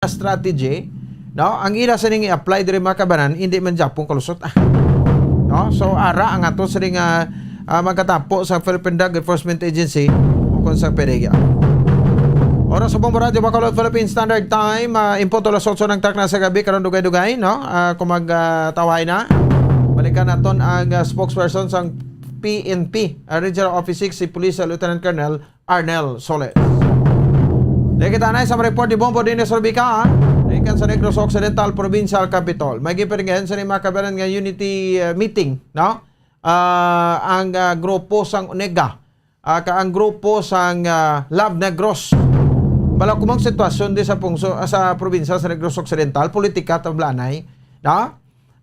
strategy, no, ang ila sa ning i-apply diri mga kabanan hindi man Japon kalusot no, so ara ang ato sa ning magkatapo sa Philippine Drug Enforcement Agency o kung sa PDEA. Oras sa Bombo Radio Bacolod Philippine Standard Time, import alas 8 ng tak na sa gabi karon dugay-dugay, no, kung magtaway na balikan naton ang spokesperson sang PNP, Regional Office 6, si Police Lieutenant Colonel Arnel Soles. Nakita na sa report ni Bombo Dines Rubika, ikan sa Negros Occidental Provincial Capital. May gipiringan sa mga kabanan nga unity meeting, no? Ang grupo sang Onega, ang grupo sang Lab Negros. Bala kumang sitwasyon di sa probinsya sa Negros Occidental, politika tablanay, no?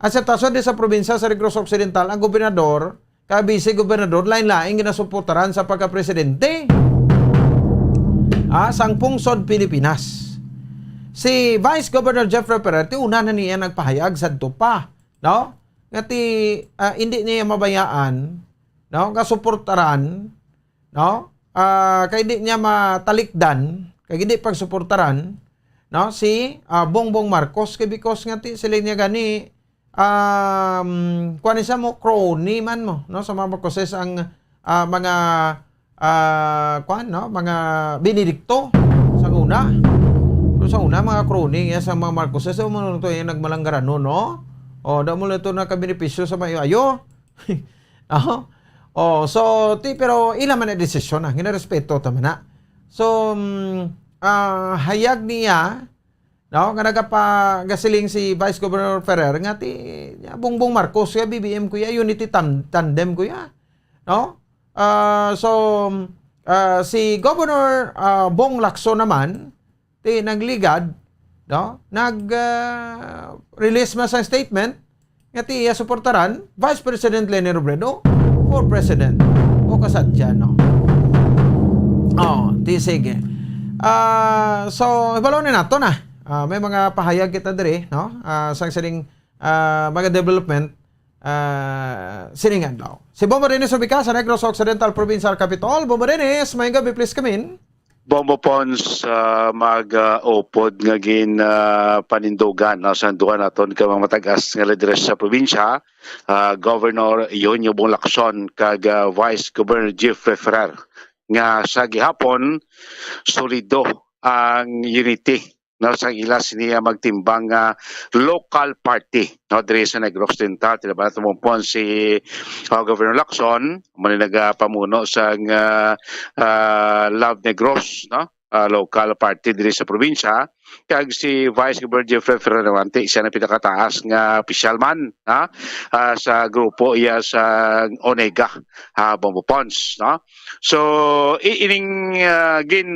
Ang sitwasyon di sa probinsya sa Negros Occidental, ang gobernador, vice-gobernador, lain-laing ginasuportaran sa pagka-presidente. Sang pungsod Pilipinas. Si Vice Governor Jeffrey Ferrer, una na niya nagpahayag sa pa, no? Ngati hindi niya mabayaan, no? Kasuportaran, no? Kay hindi niya matalikdan, kay hindi pagsuportaran, no? Si Bongbong Marcos, kay because ngati sila niya gani kuan siya mo crony man mo, no, sa mga Marcoses ang mga kuan, no, mga Benedicto sa una. Pero sa una mga crony sa mga Marcoses mo to yung nagmalanggaran no. O da mo ito na kabenepisyo sa mga ayo. So pero ila man na desisyon na ginarespeto ta man na. So hayag niya, no, nga nagapagasiling si Vice Governor Ferrer nga ti Bongbong Marcos ya BBM ko ya unity tandem ko ya, no. Si Governor Bong Lacson naman ti nagligad, no, release man sa statement nga ti suportaran Vice President Leni Robredo for President o kasadya, no. Ti sige. So ibalonin nato na. May mga pahayag kita diri, no? Sang sining mga development siningan daw. Si Bombo Dennis Rubika sa Negros Occidental Provincial Capital. Bombo Dennis, may gabi, please come in. Bombo Pons, mag-upod nga gin panindugan no, sa duha naton ka mga matagas nga lideres sa probinsya, Governor Yonyo Bong Lacson kag Vice Governor Jeffrey Ferrer nga sa gihapon solido ang unity, no, sa ila siniya magtimbang local party, no, diri sa Negros Occidental. Tinaban tumumpon si Governor Lacson mo nagapamuno sa Love Negros, no, local party diri sa probinsya, kag si Vice Governor Jeffrey Ferrer naman siya na pinakataas nga official man sa grupo iya sa Onega, Bombo Pons, no. So ining gin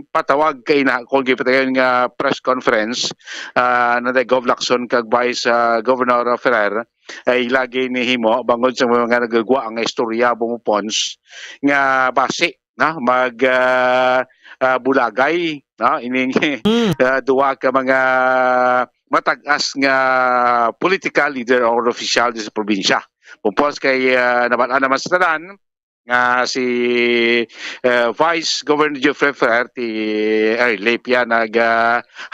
patawag kay na kung gipatayon nga press conference na Gov Lacson kag Vice Governor Ferrer ay lagi ni himo bangod sa mga nagagwa ang istorya Bombo Pons nga base na bulagay, no, ining duwa ka mga matagas nga political leader or official sa probinsya. Pumpos kay naman sa tanan nga si Vice Governor Jeffrey Ferrer ti Lepia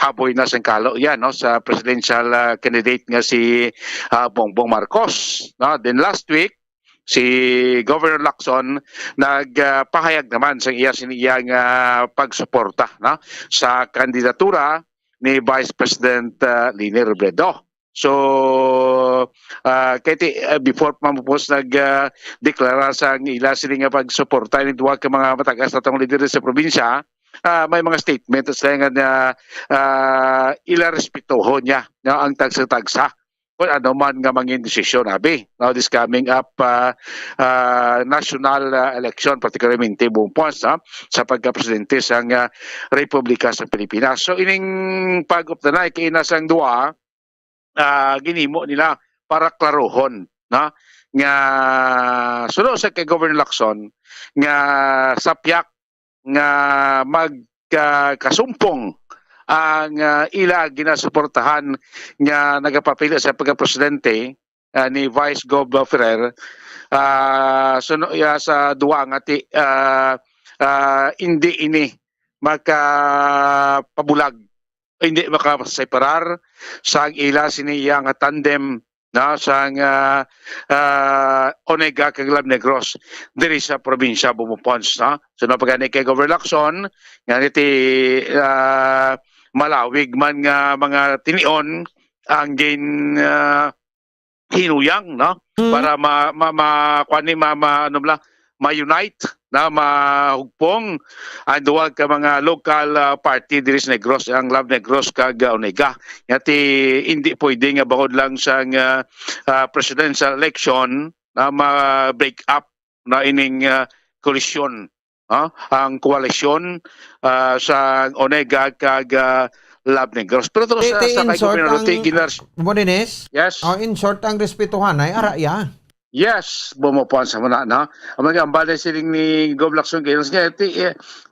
haboy na sa kalo yan, no, sa presidential candidate nga si Bongbong Marcos, no. Then last week si Governor Lacson nagpahayag naman sa siniyang pagsuporta, no, sa kandidatura ni Vice President Leni Robredo. So before mamupos nagdeklara sa ila sining pagsuporta ni duwa ka mga matagas na tong lider sa probinsya, may mga statement sa nga ila respetuhon niya, no, ang tagsa-tagsa kung ano man nga mangin desisyon abi. Now this coming up national election, particularmente buong Pons, sa pagka-presidente sa Republika sa Pilipinas. So ining pag-updanay kay nasang duwa ginimo nila para klarohon, na nga sunod sa kay Governor Lacson nga sapyak nga magkasumpong ang ila ginasuportahan nga nagapapili sa pagka-presidente ni Vice Gov Ferrer sa duwa nga hindi ini makapabulag hindi makaseparar sa ila siniya nga tandem na sang Onega kag Lab Negros diri sa probinsya Bumupons na so napagani kay Governor Lacson nga iti malawig man nga mga tinion ang hinuyang no para ano bla ma-unite na mahugpong ang duwag ka mga local party diri sa Negros ang Love Negros kag Onega ngati hindi pwede nga bangod lang sa presidential election na ma-break up na ining koalisyon ang koalisyon sa Onega kag Love Negros pero to sa in kay short, gobernador Morines, yes. in short, ang respetuhan ay araya. Yes, bumupon sa muna, no? Ang mga ambala siling ni Gov. Lacson Kailos nga,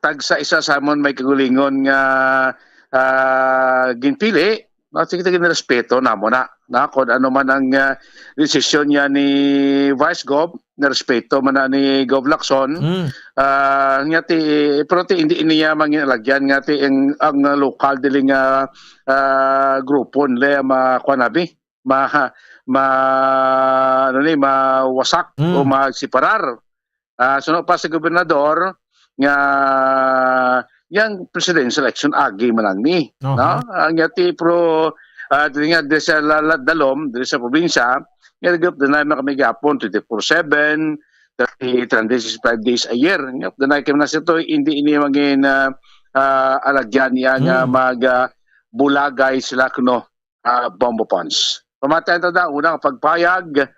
tag sa isa sa amon may kagulingon nga ginpili, no? Sige na respeto na mo na kung ano man ang desisyon niya ni Vice Gov, na respeto man na ni Gov. Lacson, ngati, pero hindi niya manginalagyan, ngati ang lokal diling grupo nila, makuanabi, mawasak o magsiparar. Sunod pa sa gobernador nga yang presidential election agi man ni no ang yati pro dili nga di sa dalom dili sa probinsya nga gap na kami gapon 24/7 365 days a year nga danay kami na sito hindi ini magin alagyan niya nga bulagay sila kuno bombo funds. Pamatay na unang pagpayag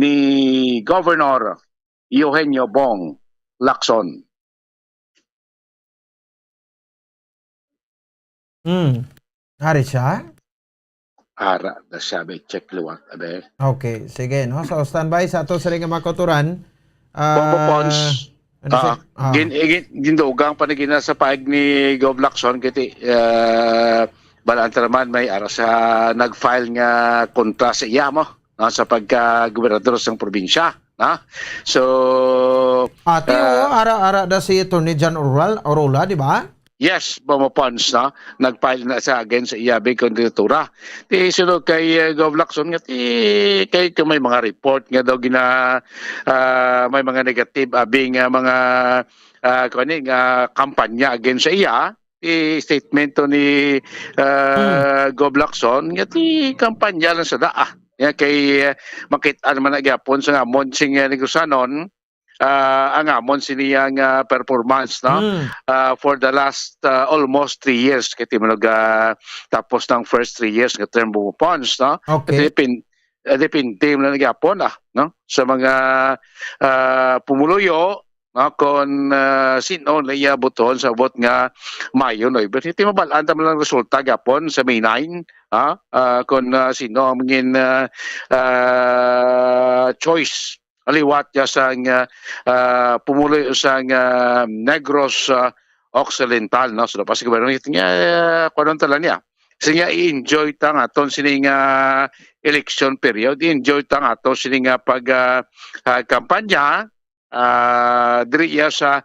ni Governor Eugenio Bong Lacson. Hari siya? Ara, sabi, check luwag. Abe. Okay, sige. No? So, standby sa ato sa rin nga makuturan. Bombo Pons. Gindugang panigina sa paig ni Gov. Lacson kiti balanta naman may aras sa nag-file nga kontra sa iya mo sa pagka-gobernador ng probinsya. So ate ara da si Attorney John Orola, di ba? Yes, bumapons nag-file na sa against sa iya big kandidatura. Ti sunod kay Gov. Lacson nga kay may mga report nga daw may mga negative abing mga kampanya against sa iya. Statement to ni Gov. Lacson nga ti kampanya lang sa daa kay makita naman nagyapon sa ngamon sing negosanon ang amon siniyang performance for the last almost 3 years kay tapos ng first 3 years nga term bumupons okay. Depende na nagyapon no sa mga pumuluyo kung sino na buton sa bot nga Mayo no but iti mabalaan ta lang resulta gapon sa May 9 kung sino ang mangin choice aliwat ya sang pumuloy sang Negros Occidental no so pas gobernador niya kunon tala niya siya i-enjoy tang aton sining election period i-enjoy tang aton sining pag kampanya diri sa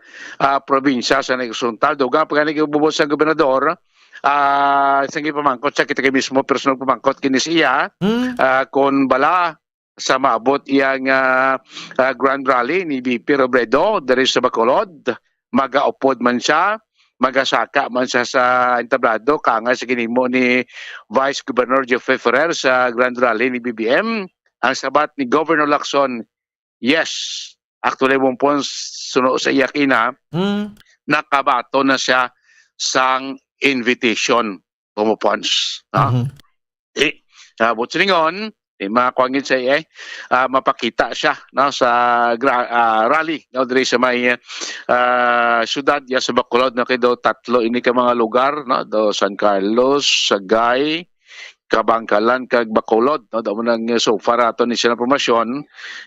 probinsya sa Negros dugang pagani gibubot sa gobernador sige pamangkot sa kita mismo personal pamangkot kini siya kon bala sa maabot iyang grand rally ni VP Robredo diri sa Bacolod magaupod man siya magasaka man siya sa entablado kanga sa ginimo ni Vice Governor Jeffrey Ferrer sa grand rally ni BBM ang sabat ni Governor Lacson yes actually bumpon suno sa iyakina nakabato na siya sang invitation pumupons but siningon makuangin sa mapakita siya sa rally diri sa may syudad sa Bacolod na kay tatlo ini ka mga lugar do San Carlos, Sagay, Kabangkalan kag Bacolod daw mo nang so far ato ni siya na promosyon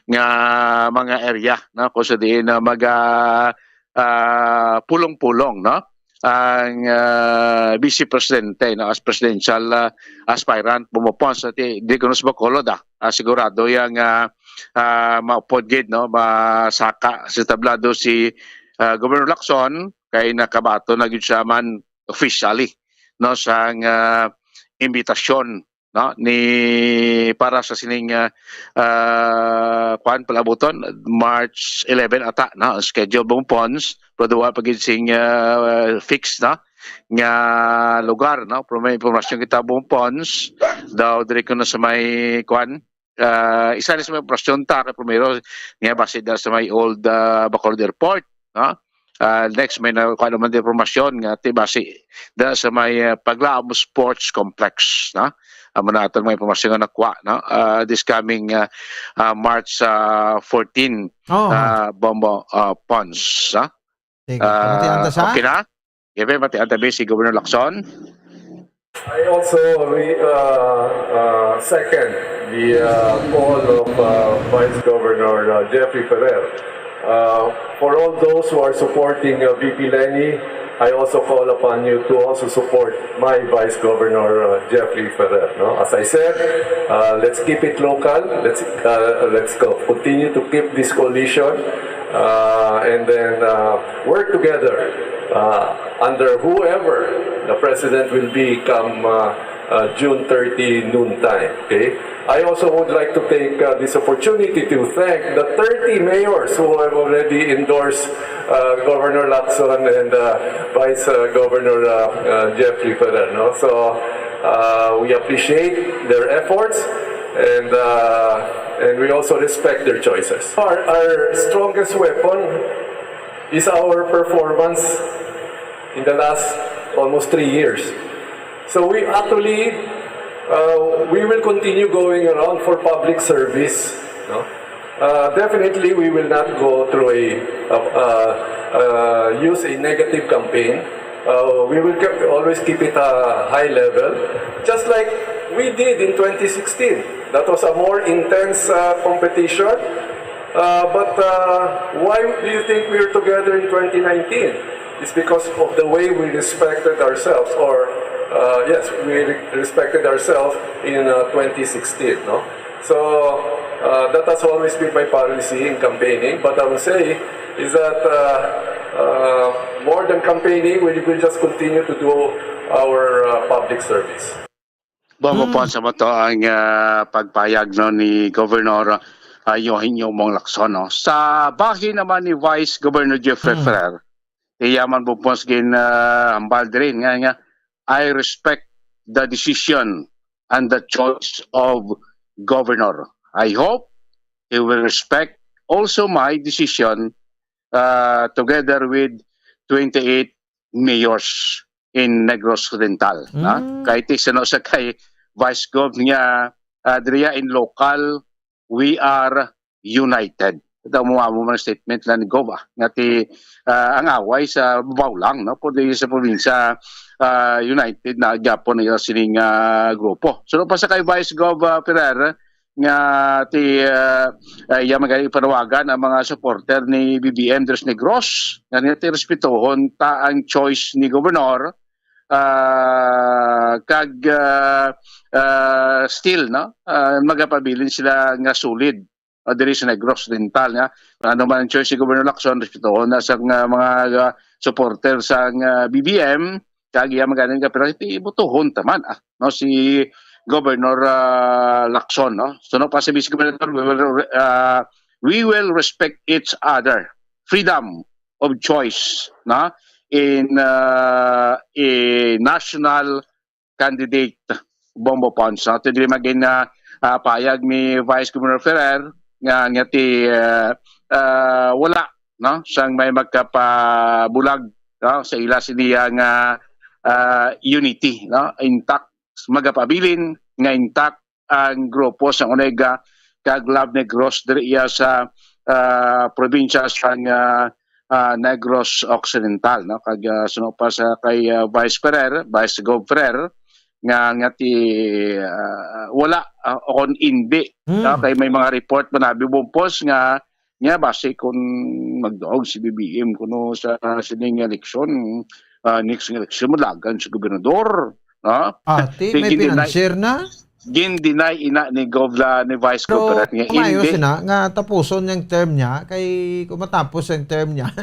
nga mga area kung sa diin na pulong-pulong ang vice presidente as presidential aspirant bumupon sa di kuno sa Bacolod sigurado yang maupod gid masaka sa tablado si Governor Lacson kay nakabato na gyud siya man officially no sang imbitasyon no ni para sa sining kuan palabuton March 11 ata na ang schedule bong pons pero duwa pagid sing fix na nga lugar no pero may impormasyon kita bong pons daw diri ko na sa may kuan isa ni sa may operasyon ta kay primero nga base da sa may old Bacolod Airport no. Next may nakuha naman din informasyon nga ti base da sa may Paglaom Sports Complex no. Amo na aton may impormasyon nga nakuha no. This coming March 14 Bombo Pons no. Sige, matianda sa? Okay na? Gibe matianda ba si Governor Lacson? I also second the call of Vice Governor Jeffrey Ferrer. For all those who are supporting VP Lenny, I also call upon you to also support my Vice Governor Jeffrey Ferrer. No? As I said, let's keep it local. Let's continue to keep this coalition and then work together under whoever the president will be come June 30 noontime. Okay. I also would like to take this opportunity to thank the 30 mayors who have already endorsed Governor Lacson and Vice Governor Jeffrey Ferrer. No? So we appreciate their efforts and we also respect their choices. Our strongest weapon is our performance in the last almost 3 years. So we actually we will continue going around for public service. No? Definitely, we will not go through use a negative campaign. We will always keep it a high level, just like we did in 2016. That was a more intense competition. But why do you think we are together in 2019? It's because of the way we respected ourselves, or yes, we respected ourselves in 2016. No? So that has always been my policy in campaigning. But I would say is that more than campaigning, we will just continue to do our public service. Bongo po sa mo to ang pagpayag no, ni Governor Eugenio Mong Lacson. No? Sa bahin naman ni Vice Governor Jeffrey Ferrer, iyaman po po hambal din nga I respect the decision and the choice of Governor. I hope he will respect also my decision together with 28 mayors in Negros Occidental. Kahit isano sa kay Vice Gov niya, Adria in local, we are united. Ito mo man statement lang ni Gov nga ti ang away sa babaw lang no pwede sa probinsya united na Japon na sining grupo. So pa sa kay Vice Gov Ferrer nga ti magaling panawagan ang mga supporter ni BBM Dos Negros nga ti respetuhon ta ang choice ni Gobernador kag still no magapabilin sila nga sulid diri sa Negros Occidental nga ano man ang choice si Governor Lacson respetuhon na sa mga supporter sa BBM kag magaling ka pero ibutuhon taman no si Governor Lacson no so no pa si Vice Governor we will respect each other freedom of choice no in a national candidate Bombo Pons no dili magin payag ni Vice Governor Ferrer nga ti wala no sang may magkapabulag no sa ila siniya nga unity no intact magapabilin nga intact ang grupo sa Onega kag Love Negros diri sa probinsya sa Negros Occidental no kag suno pa sa kay Vice Gov Ferrer nga ti wala on hindi kay may mga report man abi bumpos nga base kun magdaog si BBM kuno sa sining eleksyon next election malagan si gobernador ati may financier na gin-deny ina ni Govla ni Vice Governor nga hindi nga tapuson yung term niya kay kung matapos yung term niya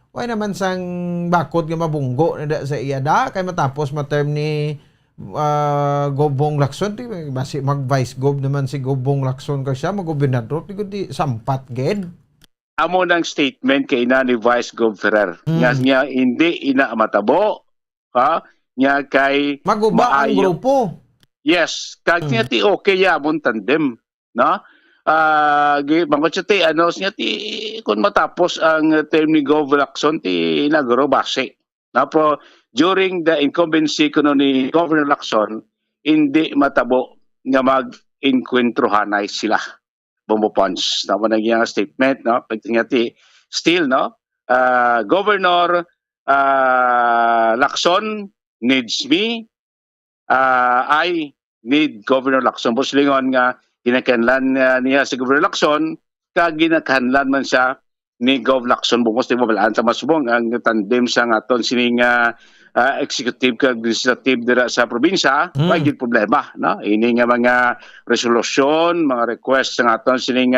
Why naman sang bakod nga mabunggo na sa iya da kay matapos ma-term ni Gobong Lacson di basi mag vice gob naman si Gobong Lacson ka siya mag-gobernador di sampat ged. Amo ng statement kay ina ni Vice Gov Ferrer. Nga hindi ina matabo, ha? Nga kay Maguba ang maayo. grupo. Yes, kag niya ti okay ya mon tandem, no? Bangkot siya ti ano niya ti kung matapos ang term ni Gov Lacson ti inagro base. Na pro during the incumbency kuno ni Governor Lacson, hindi matabo nga mag-inkwentrohanay sila. Bumupons. Tama na yung statement, no? Pagtingin ti still, no? Governor Lacson needs me. I need Governor Lacson. Puslingon nga ginakanlan niya si Governor Lacson, kag ginakanlan man siya ni Gov Lacson. Bukos di mabalaan sa masubong ang tandem sa aton sining executive kag legislative dira sa probinsya, may gid problema, no? Ini nga mga resolution, mga request sa aton sining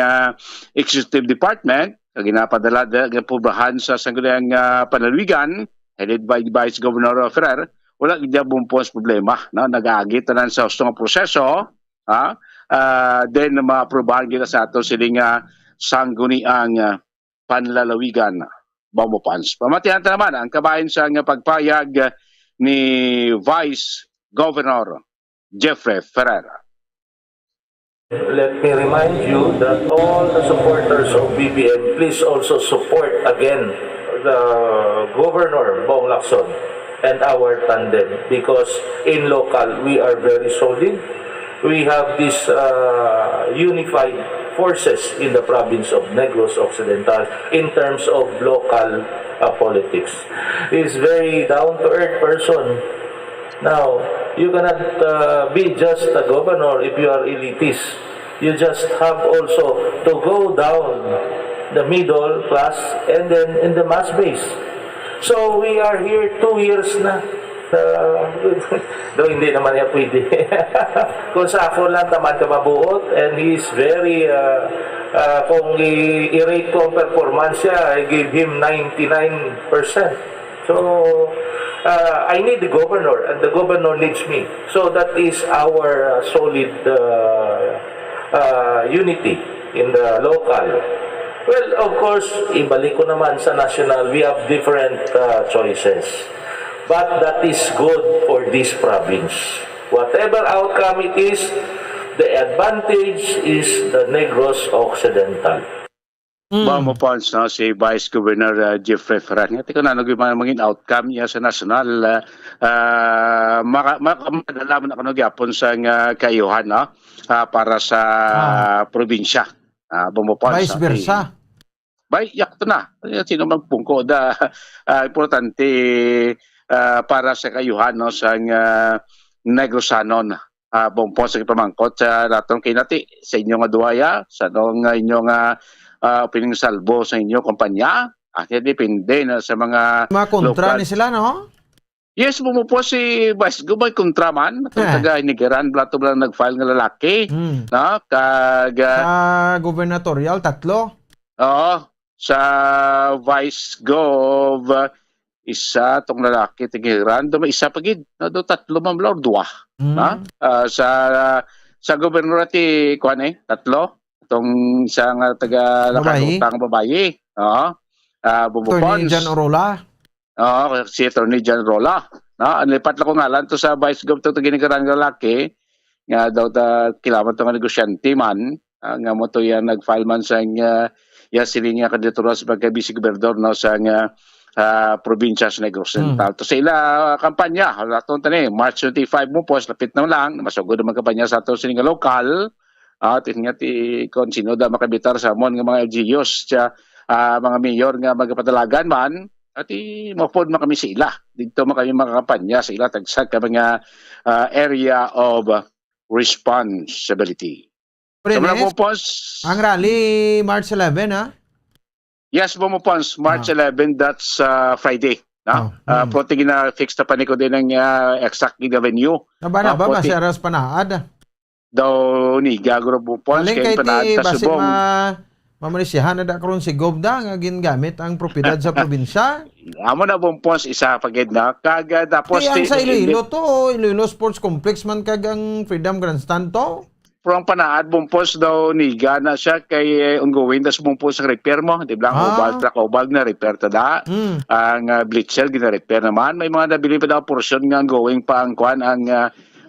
executive department kag ginapadala nga pubrahan sa sangguniang panalwigan headed by Vice Governor Ferrer, wala gid bumpos problema, no? Nag-aagi tanan sa gusto nga proseso, then maaprobahan gid sa aton sining sangguniang panlalawigan Bamopans. Pamatihan naman ang kabahin sa pagpayag ni Vice Governor Jeffrey Ferrer. Let me remind you that all the supporters of BBM, please also support again the Governor Bong Lacson and our tandem, because in local we are very solid. We have this unified forces in the province of Negros Occidental in terms of local politics. He is very down-to-earth person. Now, you cannot be just a governor if you are elitist. You just have also to go down the middle class and then in the mass base. So we are here 2 years na. Though hindi naman niya pwede. Kung sa ako lang tamad ka mabuot, and he is very kung i-rate ko ang performance niya, I give him 99%. So I need the governor and the governor needs me. So that is our solid unity in the local. Well, of course, ibalik ko naman sa national, we have different choices. But that is good for this province. Whatever outcome it is, the advantage is the Negros Occidental. Bamopons, no? Si Vice Governor Jeffrey Ferrer. Ito ko na maging outcome niya sa national. Makadalaman ako nagyapon sa kayuhan, no? Para sa probinsya. Bamopons. Vice versa. Yak to na. Sino magpungko da importante para sa kayuhan, no, sa Negrosanon. Bumpo sa pamangkot sa laton kinati sa inyong duwaya, sa inyong opining salbo sa inyong kumpanya. Depende na sa mga Kontra local. ni sila, no? Yes, bumupo si Vice Gubay kontraman. Taga Inigeran, blato lang nag-file ng lalaki. No? Gubernatorial, 3. Oo. Sa Vice Gov, isa tong lalaki tigiran do may isa pagid no do 3 mamlaw 2 sa gobernador ti kuan 3 tong isang taga nakakutang babae bumupons Attorney John Orola si Attorney John Orola ang lipat la ko ngalan to sa Vice Gov to ginigaran nga lalaki nga daw ta kilamat to nga negosyante man nga mo to yan nag-file man sa ya siling nga kandidatura sa pagka-vice gobernador no sa probinsya sa Negros Occidental. To sa ila kampanya, laton tani March 25 mo po, lapit na lang, masugod ang kampanya sa ato sining lokal. At nga ti kon sino da makabitar sa amon nga mga LGUs sa mga mayor nga magapadalagan man at mapod man kami sa ila. Dito man kami makakampanya sa ila tagsag ka mga area of responsibility. Ang rally March 11, ha? Yes, Bumupons, March 11, that's Friday. No? Pwede na-fix na pa ni ko din ng exact venue. Nabana ba si Aras Panaad? Daw ni Gagoro Bumupons. Aling kay ti basin Mamanisyahan na da karon si Gobda nga gingamit ang propiedad sa probinsya. Amo na bumpos isa pagid na kag tapos Kaya sa Iloilo to, Iloilo Sports Complex man kag ang Freedom Grandstand to. from panaad bumpos daw ni gana siya kay ongoing das bumpos sa repair mo, di ba? Oval truck oval na repair ta da. Ang bleacher gina-repair naman, may mga nabili pa daw portion nga ongoing pa ang kwan ang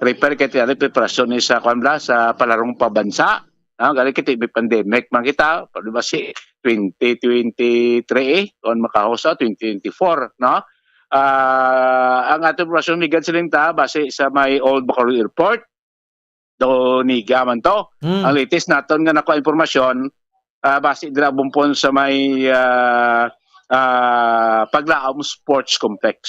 repair kay tiyari preparasyon ni sa kwan bla sa palarong pabansa. Gali kita may pandemic man kita, di ba si 2023 on makahosa 2024, no? Ang ating preparasyon ni Gadsiling ta base sa may Old Bacolod Airport do ni gaman to. Ang latest naton nga nakuha impormasyon base dira bumpon sa may Paglaom Sports Complex.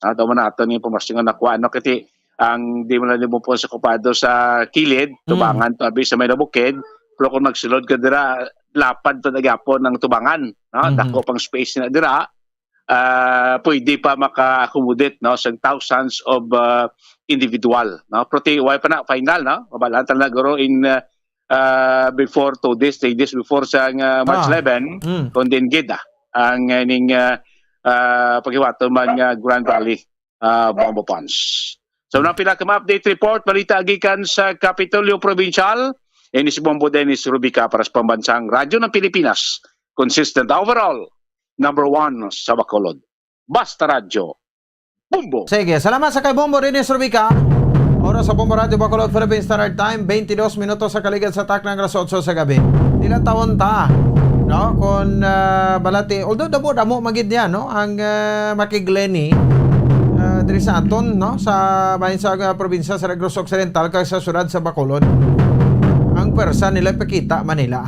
Daw man naton yung impormasyon nga nakuha no kasi ang di mo na bumpon sa kupado sa kilid, tubangan to abi sa may nabukid, pero kung magsulod ka dira lapad to nagyapon ng tubangan, no? Dako pang space na dira. Pwede pa maka-accommodate no sa thousands of individual, no? Prote way pa na final, no? Mabalaan talaga guro in before 2 days, 3 days before sa March 11 kundi gid ang ning paghiwato man nga Grand Valley Bombo Ponds. So na pila ka update report balita gikan sa Kapitolyo Provincial ini si Bombo Dennis Rubica para sa Pambansang Radyo ng Pilipinas, consistent overall number 1 sa Bacolod. Basta Radyo Bombo. Sige, salamat sa kay Bombo Dennis Rubica. Oras sa Bombo Radio Bacolod Philippine Standard Time, 22 minutos sa kaligid sa tak ng alas 8 sa gabi. Ilang taon ta, no? Kung balati, although damo magid niya, no? Ang makigleni diri sa aton, no? Sa bahin sa probinsya sa Negros Occidental kag sa syudad sa Bacolod. Ang persa nila pakita Manila.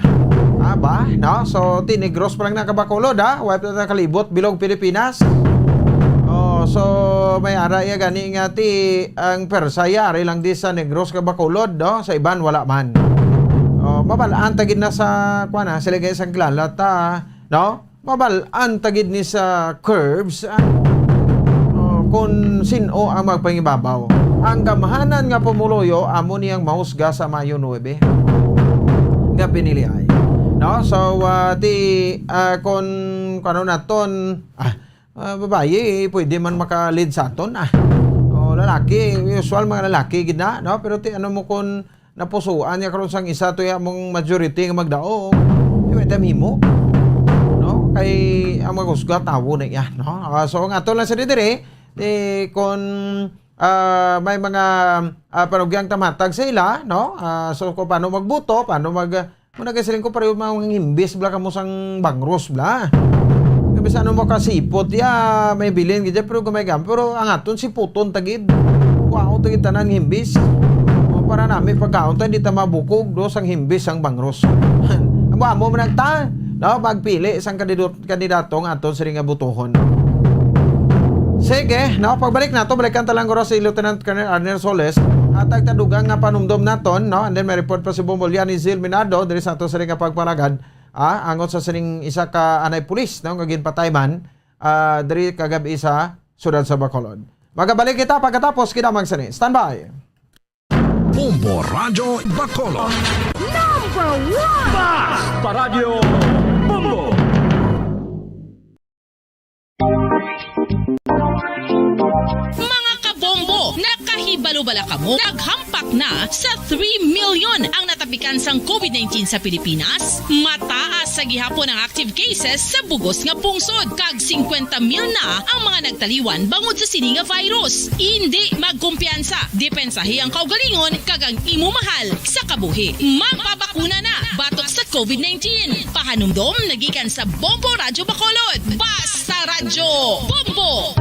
Ba, no? So tinigros pa lang na Bacolod, wipe na kalibot bilog Pilipinas. So may ara ya gani nga ti ang persa yari lang di sa Negros ka Bacolod, no? Sa iban wala man. Mabalaan tagid na sa kuana sila kay sang glalata, no? Mabalaan tagid ni sa curves. Kung sino ang magpangibabaw. Ang gamahanan nga pumuloyo amo niyang mahusga sa Mayo 9 nga pinili ay. No? So kung kano naton babae pwede man maka-lead sa aton lalaki, usual mga lalaki gid na, no? Pero ano mo kung napusuan niya karon sang isa to ya mong majority nga magdaog pwede himo, no? Kay ang maghusga tawo na yan, no? So ang aton lang sa dire kung may mga panugyang tamatag sa ila, no? So kung paano magbuto, paano muna kasiling ko pareho mga himbis bla kamo sang bangros bla. Kasi ano mo kasipot ya may bilin gid pero gumagam pero ang aton si puton tagid. Wow tagid tanan himbis. O para nami pagkaon ta di ta mabukog do sang himbis sang bangros. Amo mo nagta, no? Pagpili sang kandidato ng aton sa nga butohon. Sige, no, pagbalik nato, balikan talang guro si Lieutenant Colonel Arnel Soles at tagtadugang nga panumdom naton, no? And then may report pa si Bombolyan ni Zil Minado diri sa ato sa ring pagpalagad, angot sa sining isa ka anay pulis, no, nga ginpatay man diri kagabi sa syudad sa Bacolod. Magabalik kita pagkatapos kinamang sani. Stand by. Bombo Radio Bacolod. Number 1! Basta Radio Bombo! Mga kabombo, nakahibalo-bala ka mo? Naghampak na sa 3 million ang natapikan sang COVID-19 sa Pilipinas. Mataas sa gihapon ang active cases sa bugos nga pungsod. Kag 50 mil na ang mga nagtaliwan bangod sa sini nga virus. Hindi magkumpiyansa. Depensahi ang kaugalingon kag ang imo mahal sa kabuhi. Magpabakuna na batok sa COVID-19. Pahanumdom nagikan sa Bombo Radio Bacolod. Basta Radyo Bombo!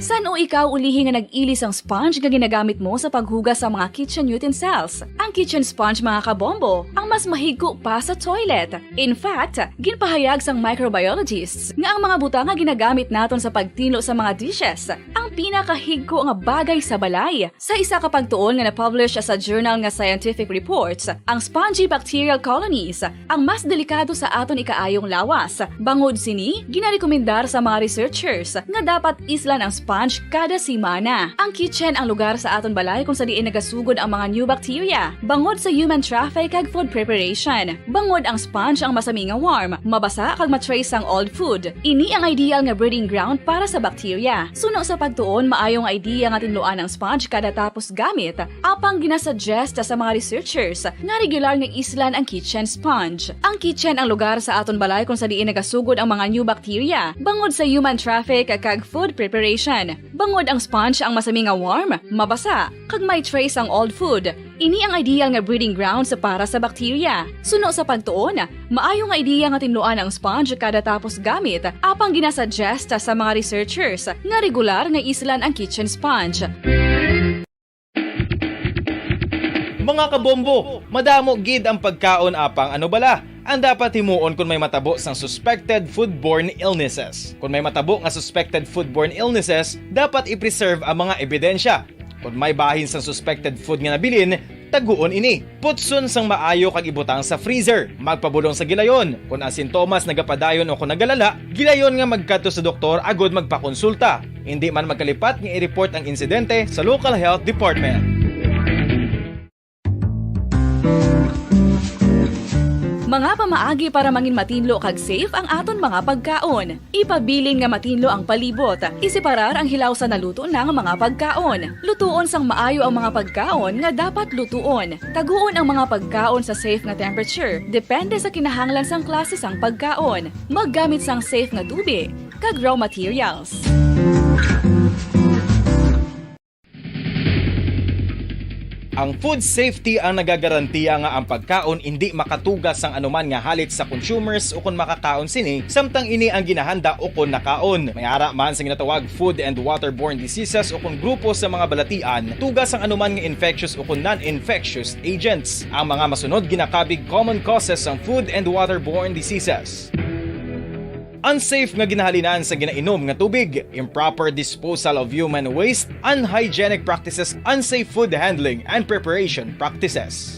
San o ikaw ulihi nga nag-ilis ang sponge nga ginagamit mo sa paghugas sa mga kitchen utensils? Ang kitchen sponge mga kabombo, ang mas mahigko pa sa toilet. In fact, ginpahayag sang microbiologists nga ang mga butang nga ginagamit naton sa pagtinlo sa mga dishes ang pinakahigko nga bagay sa balay. Sa isa ka pagtuon nga na-publish sa journal nga Scientific Reports, ang spongy bacterial colonies ang mas delikado sa aton ikaayong lawas. Bangod sini, ginarekomendar sa mga researchers nga dapat islan ang sponge kada semana. Ang kitchen ang lugar sa aton balay kung sa diin nagasugod ang mga new bacteria, bangod sa human traffic kag food preparation. Bangod ang sponge ang masami nga warm, mabasa kag matrace ang old food. Ini ang ideal nga breeding ground para sa bacteria. Suno sa pagtuon, maayong idea nga tinluan ang sponge kada tapos gamit. Apang ginasuggest sa mga researchers nga regular nga islan ang kitchen sponge. Ang kitchen ang lugar sa aton balay kung sa diin nagasugod ang mga new bacteria, bangod sa human traffic kag food preparation. Bangod ang sponge ang masami nga warm, mabasa, kag may trace ang old food. Ini ang ideal nga breeding ground sa para sa bacteria. Suno sa pagtuon, maayong idea nga tinluan ang sponge kada tapos gamit, apang ginasuggest sa mga researchers nga regular nga islan ang kitchen sponge. Mga kabombo, madamo gid ang pagkaon apang ano bala. Ang dapat himuon kung may matabo sang suspected foodborne illnesses. Kung may matabo nga suspected foodborne illnesses, dapat i-preserve ang mga ebidensya. Kung may bahin sang suspected food nga nabilin, taguon ini. Putson sang maayo kag ibutang sa freezer. Magpabulong sa gilayon. Kung ang sintomas nagapadayon o kung nagalala, gilayon nga magkadto sa doktor agud magpakonsulta. Hindi man magkalipat nga i-report ang insidente sa local health department. Mga pamaagi para mangin matinlo kag safe ang aton mga pagkaon. Ipabilin nga matinlo ang palibot. Isiparar ang hilaw sa naluto na nga mga pagkaon. Lutuon sang maayo ang mga pagkaon nga dapat lutuon. Taguon ang mga pagkaon sa safe nga temperature. Depende sa kinahanglan sang klase sang pagkaon. Maggamit sang safe nga tubig kag raw materials. Ang food safety ang nagagarantiya nga ang pagkaon hindi makatugas sang anuman nga halit sa consumers o kung makakaon sini, samtang ini ang ginahanda o kung nakaon. May ara man sa ginatawag food and waterborne diseases o kung grupo sa mga balatian, tugas ang anuman nga infectious o kung non-infectious agents. Ang mga masunod ginakabig common causes ng food and waterborne diseases. Unsafe nga ginahalinan sa ginainom nga tubig, improper disposal of human waste, unhygienic practices, unsafe food handling and preparation practices.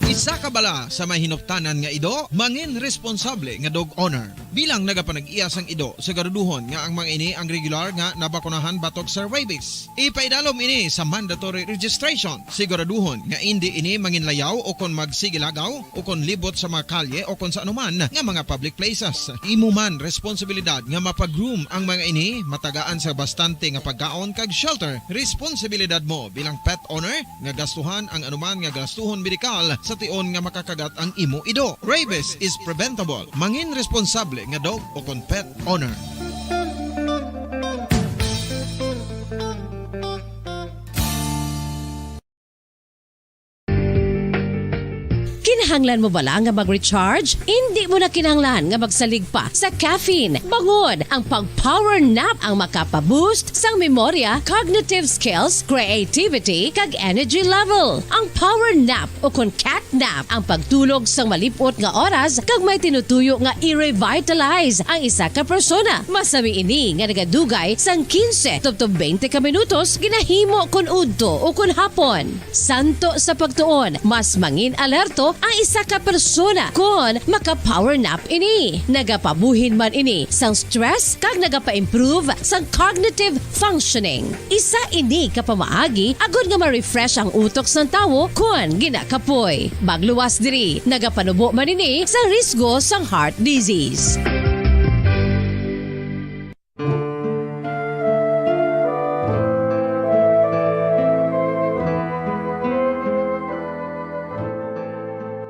Isa ka bala sa may hinuptanan nga ido, mangin responsable nga dog owner. Bilang nagapanag-iyas ang ido, siguraduhon nga ang mga ini ang regular nga nabakunahan batok sa rabies. Ipaidalom ini sa mandatory registration. Siguraduhon nga hindi ini manginlayaw o kon magsigilagaw o kon libot sa mga kalye o kon sa anuman nga mga public places. Imo man responsibilidad nga mapag-groom ang mga ini, matagaan sa bastante nga pagkaon kag shelter. Responsibilidad mo bilang pet owner nga gastuhan ang anuman nga gastuhon medikal sa tion nga makakagat ang imo ido. Rabies is preventable. Mangin responsable nga dog o kon pet owner. Kinahanglan mo bala nga mag-recharge? Hindi mo na kinahanglan nga magsalig pa sa caffeine. Bangod, ang pag-power nap ang makapaboost sang memorya, cognitive skills, creativity, kag energy level. Ang power nap o kon cat nap ang pagtulog sang malipot nga oras kag may tinutuyo nga i-revitalize ang isa ka persona. Masami ini nga nagadugay sang 15 to 20 ka minutos ginahimo kun udto o kun hapon. Santo sa pagtuon, mas mangin alerto ang isa ka persona kung maka-power nap ini. Nagapabuhin man ini sang stress kag nagapa-improve sang cognitive functioning. Isa ini kapamaagi agud nga ma-refresh ang utok sang tawo kung ginakapoy. Magluwas diri, nagapanubo man ini sa risgo sang heart disease.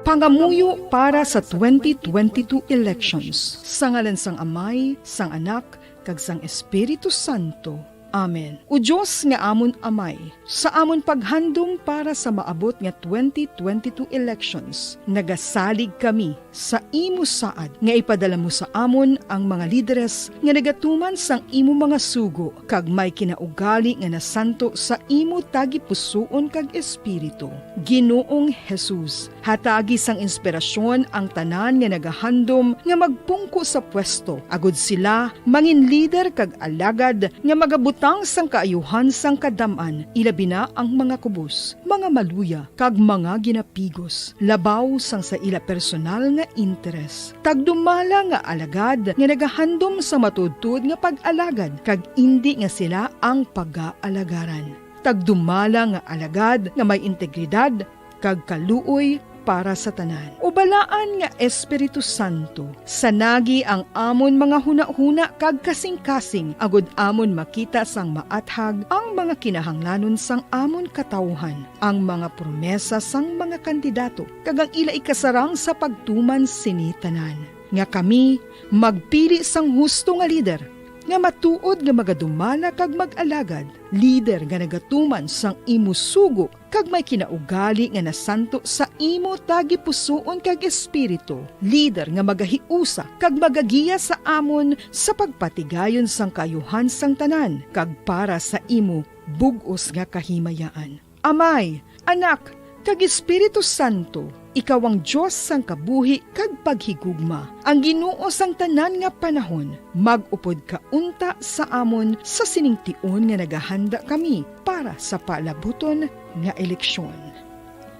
Pangamuyo para sa 2022 elections. Sa ngalan sang Amay, sang Anak, kag sang Espiritu Santo. Amen. O Diyos nga amon Amay, sa amon paghandom para sa maabot nga 2022 elections, nagasalig kami sa imo saad nga ipadala mo sa amon ang mga lideres nga nagatuman sang imo mga sugo kag may kinaugali nga nasanto sa imo tagipusoon kag espiritu. Ginoong Jesus, Hatagi sang inspirasyon ang tanan nga nagahandom nga magpungko sa pwesto. Agud sila mangin leader kag alagad nga magabutang sang kaayuhan sang kadam-an, ilabi na ang mga kubos, mga maluya kag mga ginapigos. Labaw sang sa ila personal nga interes. Tagdumala nga alagad nga nagahandom sa matudtud nga pag-alagad kag indi nga sila ang pag-aalagaran. Tagdumala nga alagad nga may integridad kag kaluoy para sa tanan. Ubalaan nga Espiritu Santo, sanagi ang amon mga huna-huna kag kasing-kasing, agud amon makita sang maathag ang mga kinahanglanon sang amon katawhan, ang mga promesa sang mga kandidato, kag ang ila ikasarang sa pagtuman sini tanan. Nga kami magpili sang husto nga lider, nga matuod nga magadumala kag mag-alagad, lider nga nagatuman sang imo sugo kag may kinaugali nga nasanto sa imo tagi pusoon kag espiritu, lider nga magahiusa kag magagiya sa amon sa pagpatigayon sang kayuhan sang tanan kag para sa imo bug-os nga kahimayaan. Amay, Anak, kag Espiritu Santo, ikaw ang Diyos sang kabuhi kag paghigugma. Ang Ginoo sang tanan nga panahon, mag-upod ka unta sa amon sa siningtion nga nagahanda kami para sa palabuton nga eleksyon.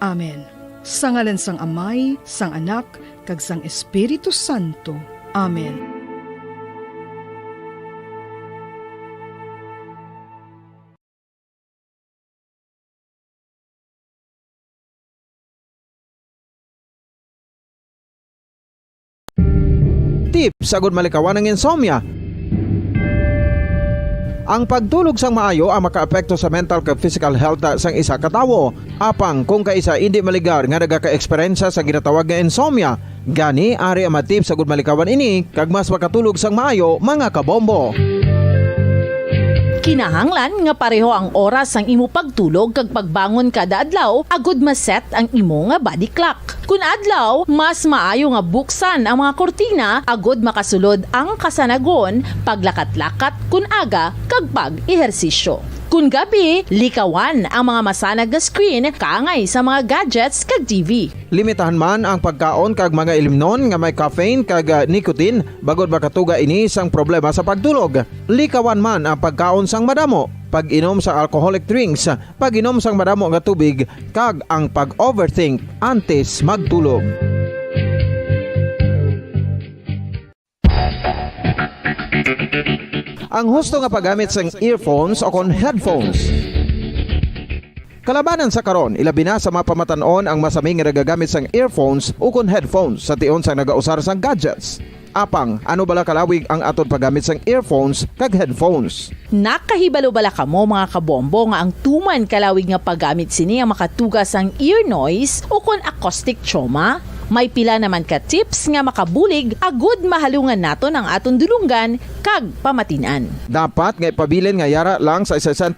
Amen. Sa ngalan sang Amay, sang Anak, kag sang Espiritu Santo. Amen. Tips sagud malikawan ng insomnia. Ang pagtulog sang maayo ang makaapekto sa mental kag physical health sang isa ka tawo. Apang kung kaisa hindi maligar nga nagaka-eksperyensya sa ginatawag nga insomnia, gani ari ang matip sagud malikawan ini kag mas makatulog sang maayo mga kabombo. Kinahanglan nga pareho ang oras ang imo pagtulog kag pagbangon kada adlaw agud maset ang imo nga body clock. Kun adlaw, mas maayo nga buksan ang mga kortina agud makasulod ang kasanagon, paglakat-lakat kun aga kag pag-ehersisyo. Kun gabi, likawan ang mga masanag nga screen kaangay sa mga gadgets kag TV. Limitahan man ang pagkaon kag mga ilimnon nga may caffeine kag nicotine bagod makatuga ini sang problema sa pagtulog. Likawan man ang pagkaon sang madamo, pag-inom sa alcoholic drinks, pag-inom sang madamo nga tubig kag ang pag-overthink antes magtulog. Ang husto nga paggamit sang earphones o kon headphones. Kalabanan sa karon, ilabi na sa mga pamatanon ang masami nga nagagamit sang earphones o kon headphones sa tion sang nagausar sang gadgets. Apang, ano bala kalawig ang aton paggamit sang earphones kag headphones? Nakahibalo bala kamo mga kabombo nga ang tuman kalawig nga paggamit sini ang makatugas ang ear noise o kon acoustic trauma? May pila naman ka tips nga makabulig agud mahalungan naton ang aton dulunggan kag pamatinan. Dapat nga ipabilin nga yara lang sa 60%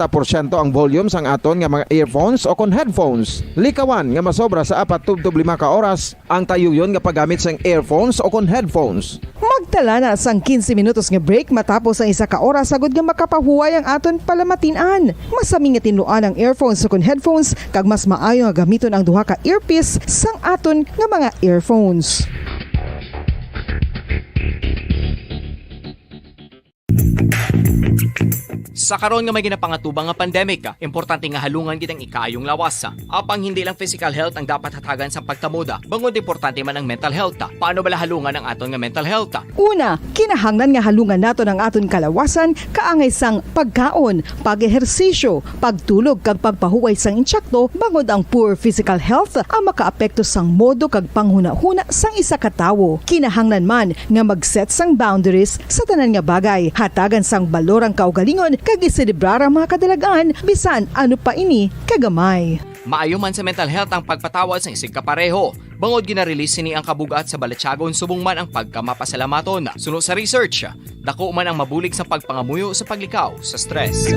ang volume sang aton nga mga earphones o kon headphones. Likawan nga masobra sa 4 to 5 ka oras ang tayuyon nga paggamit sang earphones o kon headphones. Magtala na sang 15 minutos nga break matapos ang 1 ka oras sagud nga makapahuway ang aton palamatinan. Masami nga tinluan ang earphones o kon headphones kag mas maayo nga gamiton ang duha ka earpiece sang aton nga mga earphones. Sa karon nga may ginapangatubang nga pandemic, importante nga halungan kitang ikayong lawas. Apang hindi lang physical health ang dapat hatagan sa pagtamuda, bangod importante man ang mental health. Paano bala halungan ang aton nga mental health? Una, kinahanglan nga halungan naton ang aton kalawasan kaangay sang pagkaon, pag-ehersisyo, pagtulog kag pagpahuway sang insyakto, bangod ang poor physical health ang makaapekto sang modo kag panghuna-huna sang isa ka tawo. Kinahanglan man nga mag-set sang boundaries sa tanan nga bagay, hatagan sang balorang kaugalingon kag iselebrar ang mga kadalagaan bisan ano pa ini kagamay. Maayo man sa mental health ang pagpatawad sa isig kapareho. Bangod ginarelease sini ang kabugat sa Balatyagon subong man ang pagkamapasalamaton. Suno sa research, dako man ang mabulig sa pagpangamuyo sa paglikaw sa stress.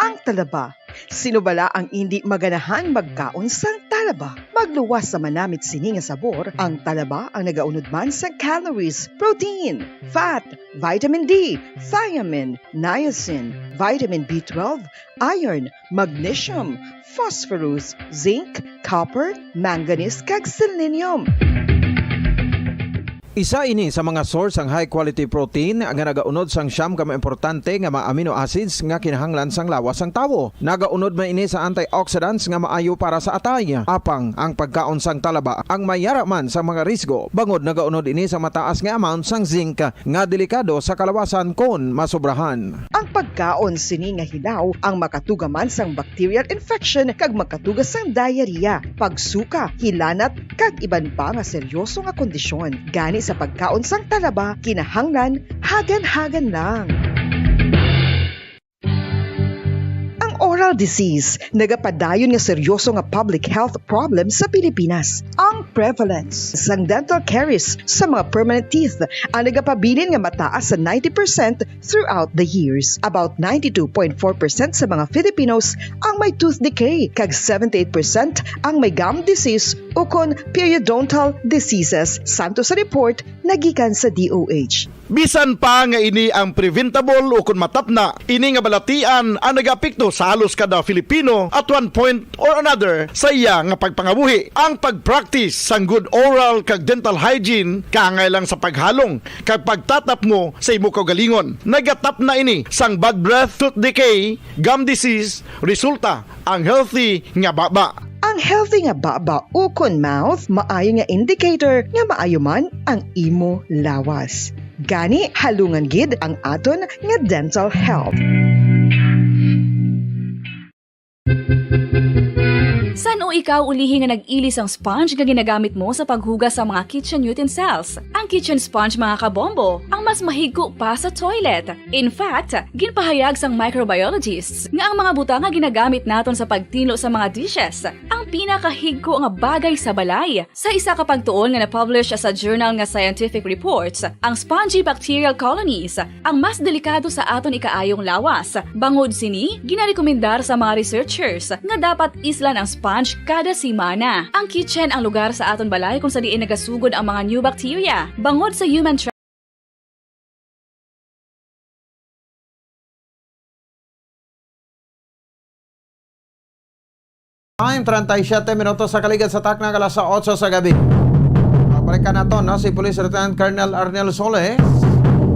Ang talaba, sino bala ang hindi maganahan magkaon sang talaba? Talaba, magluwas sa manamit sini nga sabor. Ang talaba ang nagaunod man sa calories, protein, fat, vitamin D, thiamine, niacin, vitamin B12, iron, magnesium, phosphorus, zinc, copper, manganese kag selenium. Isa ini sa mga source ang high quality protein nga nagaunod sang siyam ka importante nga mga amino acids nga kinahanglan sang lawas sang tawo. Nagaunod man ini sa antioxidants nga maayo para sa atay. Apang ang pagkaon sang talaba ang mayara man sa mga risgo. Bangod nagaunod ini sa mataas nga amount sang zinc nga delikado sa kalawasan kon masobrahan. Ang pagkaon sini nga hilaw ang makatugaman sang bacterial infection kag makatuga sang diarrhea, pagsuka, hilanat kag iban pa nga seryoso nga kondisyon. Gani sa pagkaon sang talaba, kinahanglan hagan-hagan lang. Oral disease, nagapadayon nga seryoso nga public health problem sa Pilipinas. Ang prevalence sang dental caries sa mga permanent teeth ang nagapabilin nga mataas sa 90% throughout the years. About 92.4% sa mga Filipinos ang may tooth decay, kag 78% ang may gum disease o kon periodontal diseases, santo sa report nagikan sa DOH. Bisan pa nga ini ang preventable o kung matapna, ini nga balatian ang nagapikto sa halos kada Filipino at one point or another sa iya nga pagpangabuhi. Ang pagpractice sang good oral kag dental hygiene kangailang sa paghalong kag pagtatap mo sa imo kaugalingon. Nagatap na ini sang bad breath, tooth decay, gum disease, resulta ang healthy nga baba. Ang healthy nga baba o kon mouth, maayo nga indicator nga maayo man ang imo lawas. Gani halungan gid ang aton nga dental health. San o ikaw ulihi nga nag-ilis ang sponge nga ginagamit mo sa paghugas sa mga kitchen utensils? Ang kitchen sponge mga kabombo, ang mas mahigko pa sa toilet. In fact, ginpahayag sang microbiologists nga ang mga butang nga ginagamit naton sa pagtinlo sa mga dishes ang pinakahigko nga bagay sa balay. Sa isa ka pagtuon nga na-publish sa journal nga Scientific Reports, ang spongy bacterial colonies ang mas delikado sa aton ikaayong lawas. Bangod sini, ginarekomendar sa mga researchers nga dapat islan ang sponge kada simana. Ang kitchen ang lugar sa aton balay kung sa diin nagasugod ang mga new bacteria. Bangod sa human Time 37 minutos sa kaligid sa takna alas 8 sa gabi. Balikan nato no si Police Lieutenant Colonel Arnel Soles.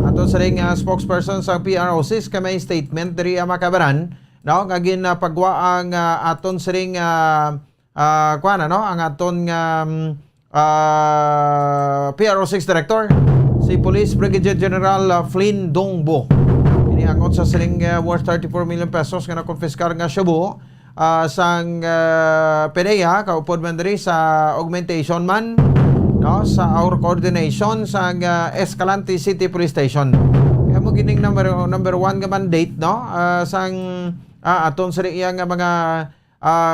Ato sa ring spokesperson sa PRO6 may statement diri Makabaran no nga ginapagwa ang aton sa ring kuana no ang aton PRO6 director si Police Brigadier General Flynn Dongbo. Ini ang sa ring worth 34 million pesos nga na-confiscar nga shabu sang PDEA kaupod man diri sa augmentation man no sa our coordination sang Escalante City Police Station. Kaya mo gining number 1 nga mandate no sang aton sa iya nga mga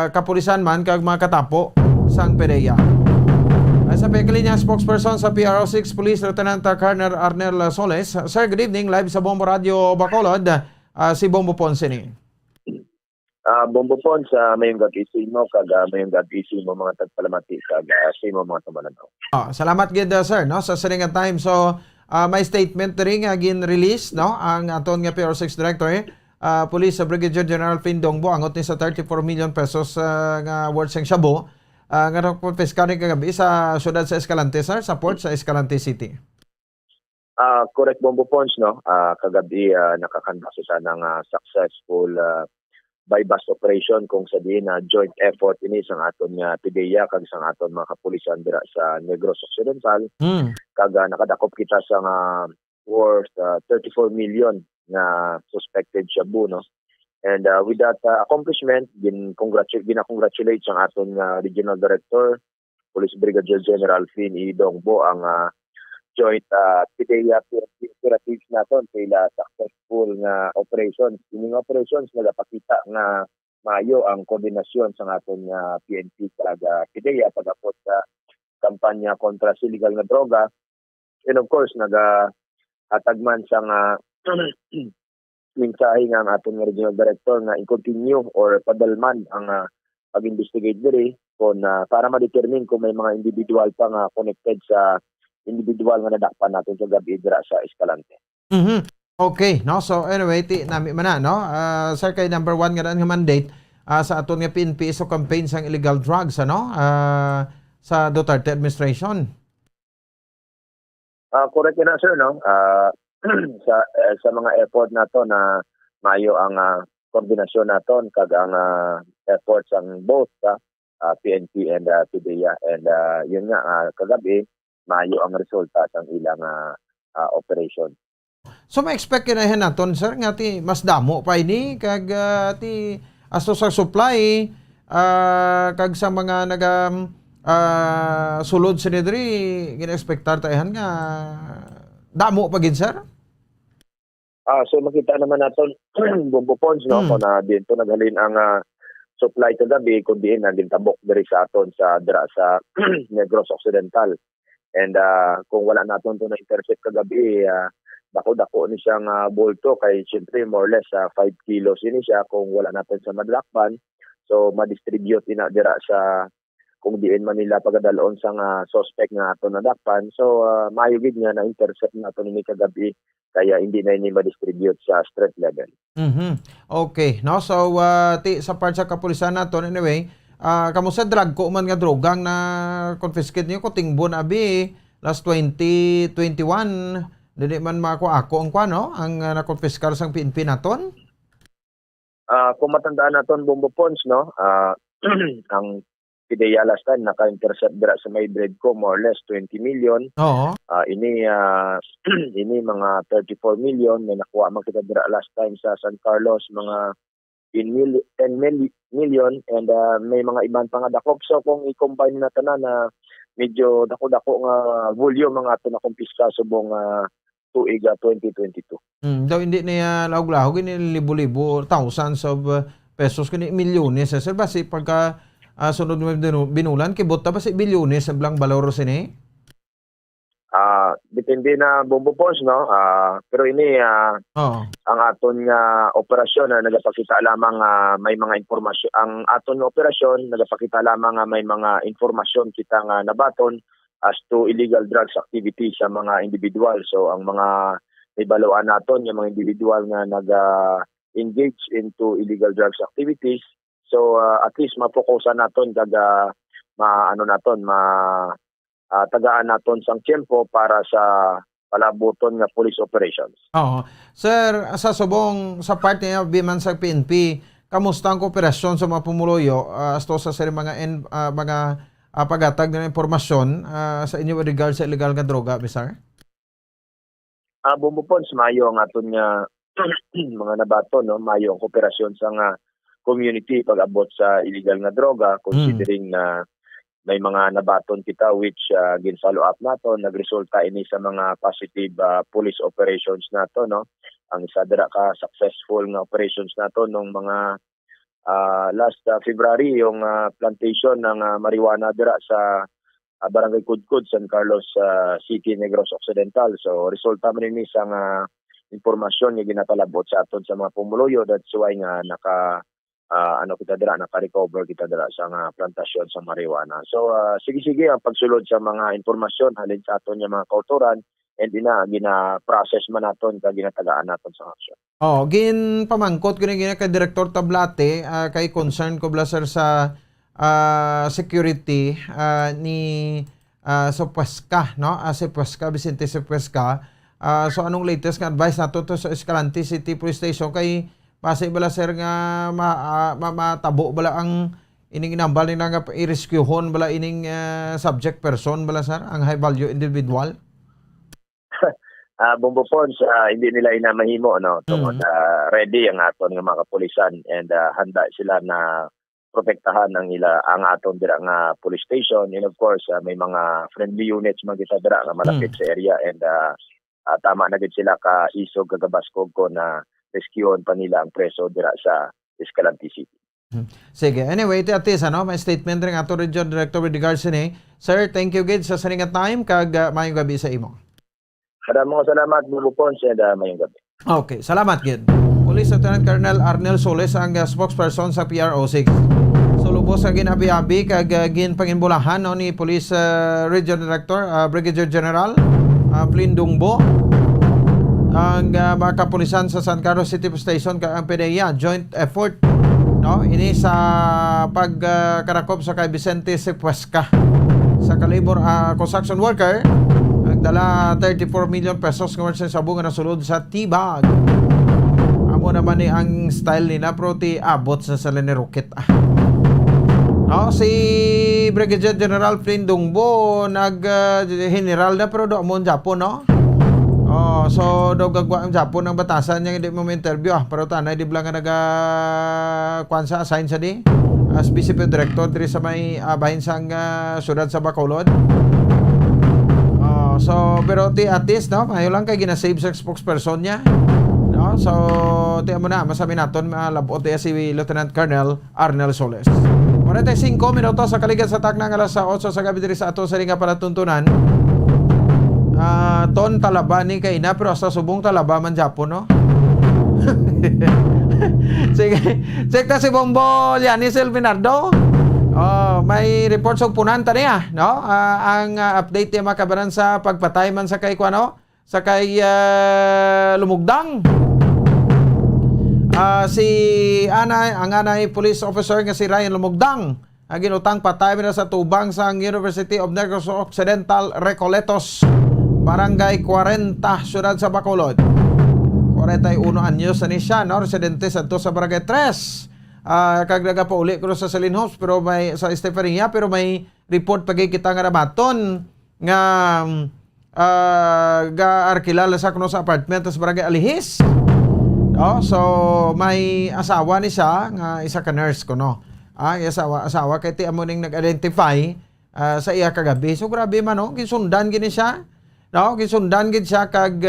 kapulisan man kag mga katapo sang PDEA. Sa pekalinya spokesperson sa PRO6 Police Lieutenant Colonel Arnel Soles. Sir, good evening, live sa Bombo Radio Bacolod, si Bombo Ponce ni. Bombo Pons, mayong gag-isip mo, kag mayong gag-isip mo mga tagpalamati, kag sa mo mga tumalanaw. Salamat gid sir no sa Siringan Time. So may statement ring gin-release no ang aton nga PRO6 director Police Brigadier General Flynn Dongbo angot ni sa 34 million pesos nga worth sang shabu nga na-confiscar kagabi sa syudad sa Escalante, sir, sa port sa Escalante City. Correct, Bombo Pons, no? Kagabi nakakanda kita ng successful bypass operation kung sabihin na joint effort ini sang aton nga PDEA kag sang aton mga kapulisan dira sa Negros Occidental. Kag nakadakop kita sa worth 34 million na suspected shabu, no? And with that accomplishment, gina-congratulate sang aton Regional Director, Police Brigadier General Flynn Dongbo ang joint PDEA operatives naton kayla successful nga operations. Ining operations nagapakita nga maayo ang koordinasyon sa aton PNP kag PDEA pagapot sa kampanya kontra sa illegal nga droga. And of course nagahatagman sang mensahe nga ang aton Regional Director na i-continue or padalman ang pag-investigate diri para ma-determine kung may mga individual pa nga connected sa individual nga nadakpan naton sa gabi dira sa Escalante. Okay, no? So anyway, nami man na, no? Sir, kay number 1 nga daan nga mandate sa aton nga PNP so campaign sang illegal drugs, ano? Sa Duterte administration. Correct na, sir, no? Sa mga effort nato na mayo ang koordinasyon naton kag ang efforts ang both PNP and PDEA, and yun nga kagabi mayo ang resulta sang ilang operation. So ma-expect kinahin naton, sir, nga ti mas damo pa ini kag ti asto sa supply kag sa mga sulod sa nidri gina-expectar tahan nga damo pa gid, sir. So makita naman naton Bombo Ponds, no, kung na dito naghalin ang supply kagabi kundi na din tabok diri sa aton sa Negros Occidental. And kung wala naton to na intercept kagabi, dako-dako ni siyang bolto kay siyempre more or less 5 kilos ini siya kung wala natin sa madlakpan. So ma-distribute ina dira sa kung diin man nila pagadalon sang suspect nga ato nadakpan. So maayo gid nga na intercept naton ni kagabi kaya hindi na ini ma-distribute sa street level. Okay, no, so sa part sa kapulisan naton anyway, kamusta drug ko man nga drogang na confiscate niyo ko tingbon abi last 2021. Dili man ako ang kwano ang nakonfiskar sang PNP naton? Kung matandaan naton Bombo Ponds, no, ang PDEA last time naka-intercept dira sa may bread ko more or less 20 million. Oo. Ini mga 34 million may nakuha man kita dira last time sa San Carlos, mga 10 million, and may mga ibang pang dakop. So kung i-combine na tanan na medyo dako-dako nga volume mga ato na kumpiska subong tuig 2022. Daw hindi niya lahog-lahog ini libo-libo, thousands of pesos kini milyones. Sir, basi pagka sunod mo binulan kibot ta basi bilyones sa blang balor sini? Depende na Bombo Ponds, no. Pero ini ang aton nga operasyon na nagapakita lamang may mga impormasyon. Ang aton nga operasyon nagapakita lamang may mga informasyon kita nga nabaton as to illegal drugs activity sa mga individual. So ang mga ibaluan naton yung mga individual nga nag-engage into illegal drugs activities. So at least mapokusan naton kag tagaan naton sang tiempo para sa palabuton nga police operations. Oo. Sir, sa subong sa part niya biman sa PNP, kamusta ang kooperasyon sa mga pumuloyo asto sa mga pagatag ng impormasyon sa inyo regard sa illegal nga droga, sir? Bombo Ponds, mayo ang aton nga mga nabato, no, mayo ang kooperasyon sa nga community pag-abot sa illegal nga droga, considering na may mga nabaton kita which gin-follow up nato, nagresulta ini sa mga positive police operations nato, no. Ang isa dira ka successful nga operations nato nung mga last February, yung plantation ng marijuana dira sa Barangay Kudkud, San Carlos City, Negros Occidental. So resulta man ini sa impormasyon nga ginatalabot sa aton sa mga pumuloyo. That's why nga naka-recover kita dira sa plantasyon sa marijuana. So sige-sige ang pagsulod sa mga impormasyon halin sa aton nga mga kauturan, and gina-process man naton kag ginatagaan naton sa aksyon. Pamangkot ko na kay Director Tablate kay concern ko sir sa security ni Sopuesca, no? Sopuesca, Vicente Sopuesca. So anong latest nga advice nato to sa Escalante City Police Station kay pasay bala sir nga matabo bala ang ining inambal nila nga i-rescuehon bala ining subject person bala sir ang high value individual? Bombo Ponds, hindi nila inamahimo, no. Tungod ready ang aton nga mga kapulisan, and handa sila na protektahan ang aton dira nga police station. And of course, may mga friendly units man kita dira nga malapit sa area, and tama na gid sila ka isog kagabaskog ko na rescueon pa nila ang preso dira sa Escalante City. Sige. Anyway, iti atis, may statement rin ato Region Director with regards ni. Sir, thank you gid sa saningat time kag mayong gabi sa imo. Maraming salamat, Bombo Ponds, and mayong gabi. Okay, salamat gid. Police Lieutenant Colonel Arnel Soles ang spokesperson sa PRO6. So lubos ubos nga ginabi-abi kag ginpanginbulahan no, ni Police Regional Director Brigadier General Flynn Dungbo ang mga kapulisan sa San Carlos City Station kag ang PDEA joint effort no ini sa pagkarakop sa kay Vicente Sepuesca sa kalibor construction worker nagdala 34 million pesos nga sa bunga na sulod sa Tibag. Amo naman ni ang style nila pero ti abot sa salin ni Rocket. No, si Brigadier General Flynn Dungbo general na pero do mo Japon no. Oh, so do gagwa ang Japon ng batasan niya hindi mo interview pero tanay di blang naga kwansa assign sa di as BCP director diri sa may bahin sang syudad sa Bacolod. Oh, so pero ti at least no, mayo lang kay gina-save sa spokesperson niya. No, so ti mo na masabi naton malabot si Lieutenant Colonel Arnel Soles. 45 minutos sa kaligan sa taknang alas 8 sa gabi diri sa ato sa ringa palatuntunan. Ton talaba ni kay na pero sa subong talaba man Japon no. Sige, check ta si Bombo Lianis Elvinardo. May report sa punan ta niya, no? Ang update niya makabaran sa pagpatay man sa kay kuano, sa kay Lumugdang. Si ang anay police officer nga si Ryan Lumugdang ang ginutang patay na sa tubang sa University of Negros Occidental Recoletos, Barangay 40, Syudad sa Bacolod. 41 anyos na ni siya, no? Residente sa Barangay 3. Kagdaga pa uli ko sa Salinhos pero may sa Estefania pero may report pagay kita nga nabaton nga ga-arkilala sa kuno sa apartment sa Barangay Alihis. No, so may asawa ni siya nga isa ka nurse ko no. Asawa kay ti amo ning nag-identify sa iya kagabi. So grabe man no, gisundan gini siya. No, gisundan gid siya kag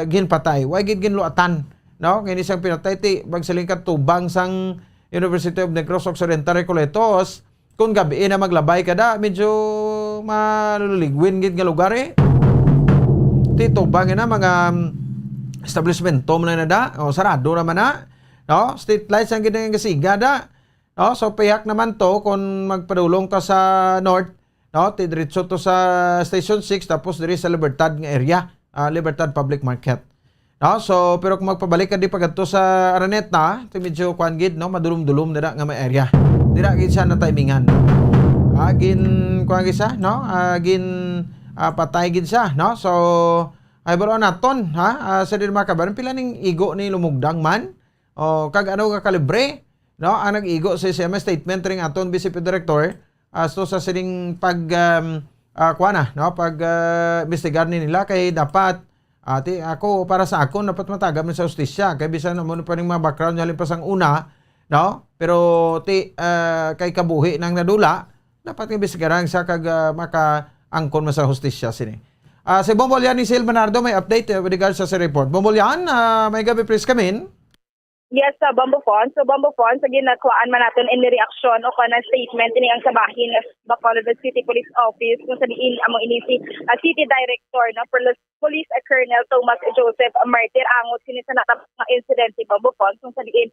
ginpatay. Way gid ginluatan. No, kini siyang pinatay ti bagsalingkat tubang sang University of Negros Occidental Recoletos. Kung gabi na maglabay kada, medyo maluligwin gid nga lugar eh. Ti tubang na mga establishment mo na da, sarado naman na, no? Street lights ang ginang gasiga da, no? So payak naman to kung magpadulong ka sa north, no? Diretso to sa Station 6 tapos diri sa Libertad nga area, Libertad Public Market. No? So pero kung magpabalik ka di pagadto sa Araneta, medyo kuan gid no, madulom-dulom na nga may area. Dira gid siya na timingan. Gin kuan gid siya, no? Patay gid siya, no? So ay baro naton sa din makabaran pila ning igo ni Lumugdang man kag ano nga kalibre no ang nag-igo sa CMA statement ring aton BCP director so sa sining pag kuana no pag investigar ni nila kay dapat ako para sa ako dapat matagam sa hustisya kay bisan mo pa ning mga background halin pa sang una no pero kay kabuhi nang nadula dapat imbestigaran sa kag maka-angkon sa hustisya sini. Si Bombolian ni Sil Bernardo may update with regards sa report. Bombolian, may gabi please come in. Yes, Bombo Fon. So Bombo Fon, sa ginakuhaan man natin in reaction o kana statement ini ang sabahin Bacolod City Police Office kung sa diin among inisi City Director na Police Colonel Thomas Joseph Martir angot kini sa natapos nga incident si Bombo Fon kung sa diin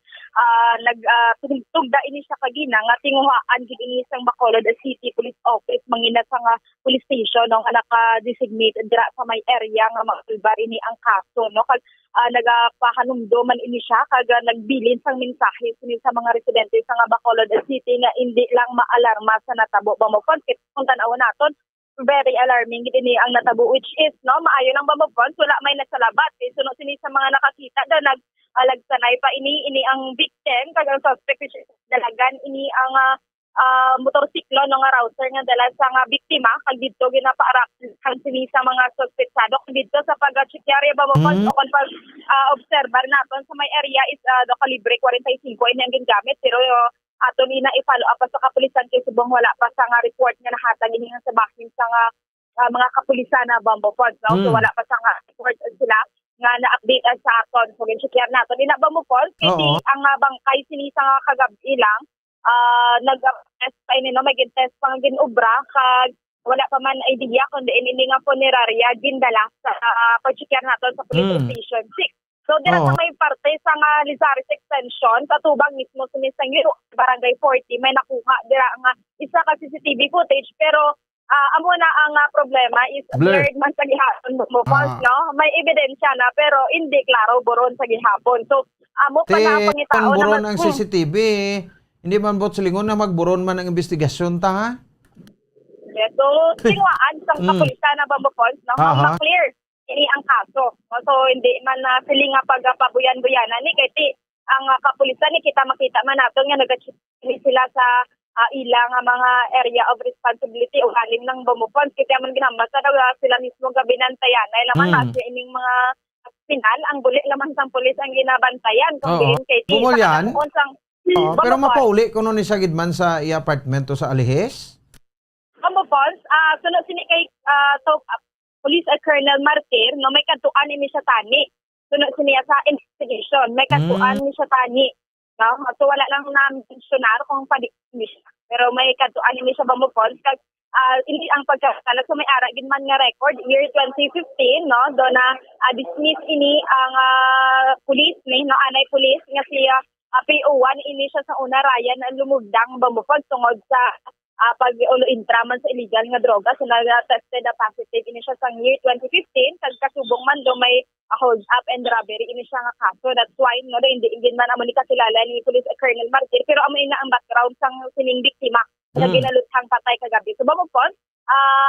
tugda ini siya kagina nga tinguhaan gid ini sang Bacolod City Police Office mangina sa nga police station no nga naka-designate dira sa may area nga masulbar ini ang kaso no kag nagapahanumdo man ini siya kag nagbilin sang mensahe sa mga residente sa nga Bacolod City nga hindi lang maalarma sa natabo Bamofon kung tanaw naton very alarming gid ini ang natabo which is no maayo lang Bamofon wala may nasalabat sunod sini sa mga nakakita da nagsanay pa ini ang victim kag ang suspect which is dalagan ini ang motorsiklo no nga router nga dala sa nga biktima kag didto ginapaarak kang sini sa mga suspektado kag didto sa pag-checkare Bamofon o kon pag observer naton sa may area is do kalibre 45 ini ang gingamit pero ato ni na i-follow up sa kapulisan kay subong wala pa sa nga report nga nahatag ini nga sa bahin sa nga mga kapulisan na Bamofon no? So wala pa sa nga report sila nga na-update sa aton so gin-checkare naton ina Bamofon kasi ang bangkay sini sa nga kagabi lang nag-test pa ini no may test pang ginobra kag wala pa man idea kundi ini nga funeraria gindala sa pag-checkare naton sa police station 6. So, dira sa may parte sa nga Lizares Extension, sa tubang mismo sa Nisangiro, Barangay 40, may nakuha dira nga isa ka CCTV footage, pero amo na ang problema is blurred man sa gihapon mo, no? May ebidensya na, pero hindi klaro buron sa gihapon. So, amo pa na pangitao na buron ang CCTV, hindi man bot silingon na magburon man ang investigasyon ta, ha? So, tingwaan sa kapulisan na Bambopons, no? Ma-clear ini ang kaso. So, hindi man na sila nga pagpabuyan-buyanan ni kay ang kapulisan ni kita makita man nato nga nag-check sila sa ilang mga area of responsibility o halim ng Bambopons. Kita man ginambasa daw sila mismo gabinantayan. Ay laman nasa ining mga final, ang buli laman sang pulis ang ginabantayan. Kung bilin kay Bumol yan? Pero mapauli kung ni sa gidman sa i-apartmento sa Alihes? Bambopons, sunod sini kay Police Colonel Martir, no, may katuan ni siya tani. Sunod siniya sa investigation, may katuan ni siya tani. No? So wala lang na-mentionar kung padi-mi siya. Pero may katuan ni siya Bambopons. Hindi ang pagkakalat. So may ara ginman nga record, year 2015, no, doon na dismiss ini ang police, no, anay police, nga siya PO1, ini siya sa una raya na lumugdang Bambopons tungod sa pag-intra man sa illegal nga droga. So nag-tested na positive ini siya sa year 2015. Kasubong man do may hold up and robbery ini siya nga kaso. That's why no, hindi man amo ni kakilala ni Police Colonel Martir. Pero amo ina ang background sang sining biktima na ginaluthang patay kagabi. So Bambopons,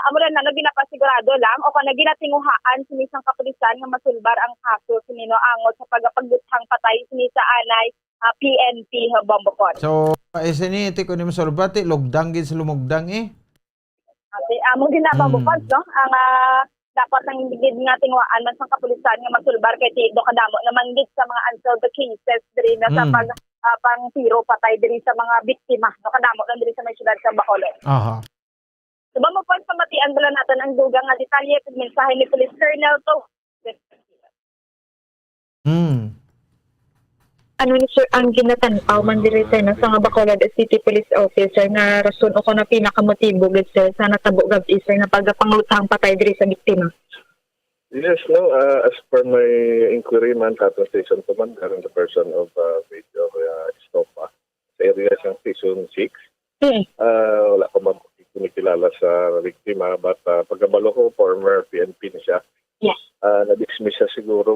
amo rin na ginapasigurado lang o kung naginatinguhaan sini sang kapulisan nga masulbar ang kaso sinino angot sa pagluthang patay sini sa anay PNP Bambopons. So, isiniti ko ni Masolbati, lugdang gid sa lumugdang Ate, amo Bambopons, no? Ang dapat ang gid nga tingwaan man sa kapulisan nga masulbar kay do kadamo naman gid sa mga unsolved cases diri na sa pang tiro patay diri sa mga biktima. No kadamo lang diri sa may syudad sa Bacolod. So Bambopons, pamatian bala natin ang dugang nga detalye ug mensahe ni Police Colonel to. Ano ni sir ang ginatanaw man diri sir na sa Bacolod City Police Officer nga rason o na pinakamotibo gid sir sa natabo gab sir na pagpanglutang patay diri sa biktima. Yes, no. As per my inquiry man sa Station Commander and the person of Major Estopa sa area ng Station 6, wala ko kumikilala sa biktima but pagkabalo ko former PNP na siya. Yes. Na-dismiss siya siguro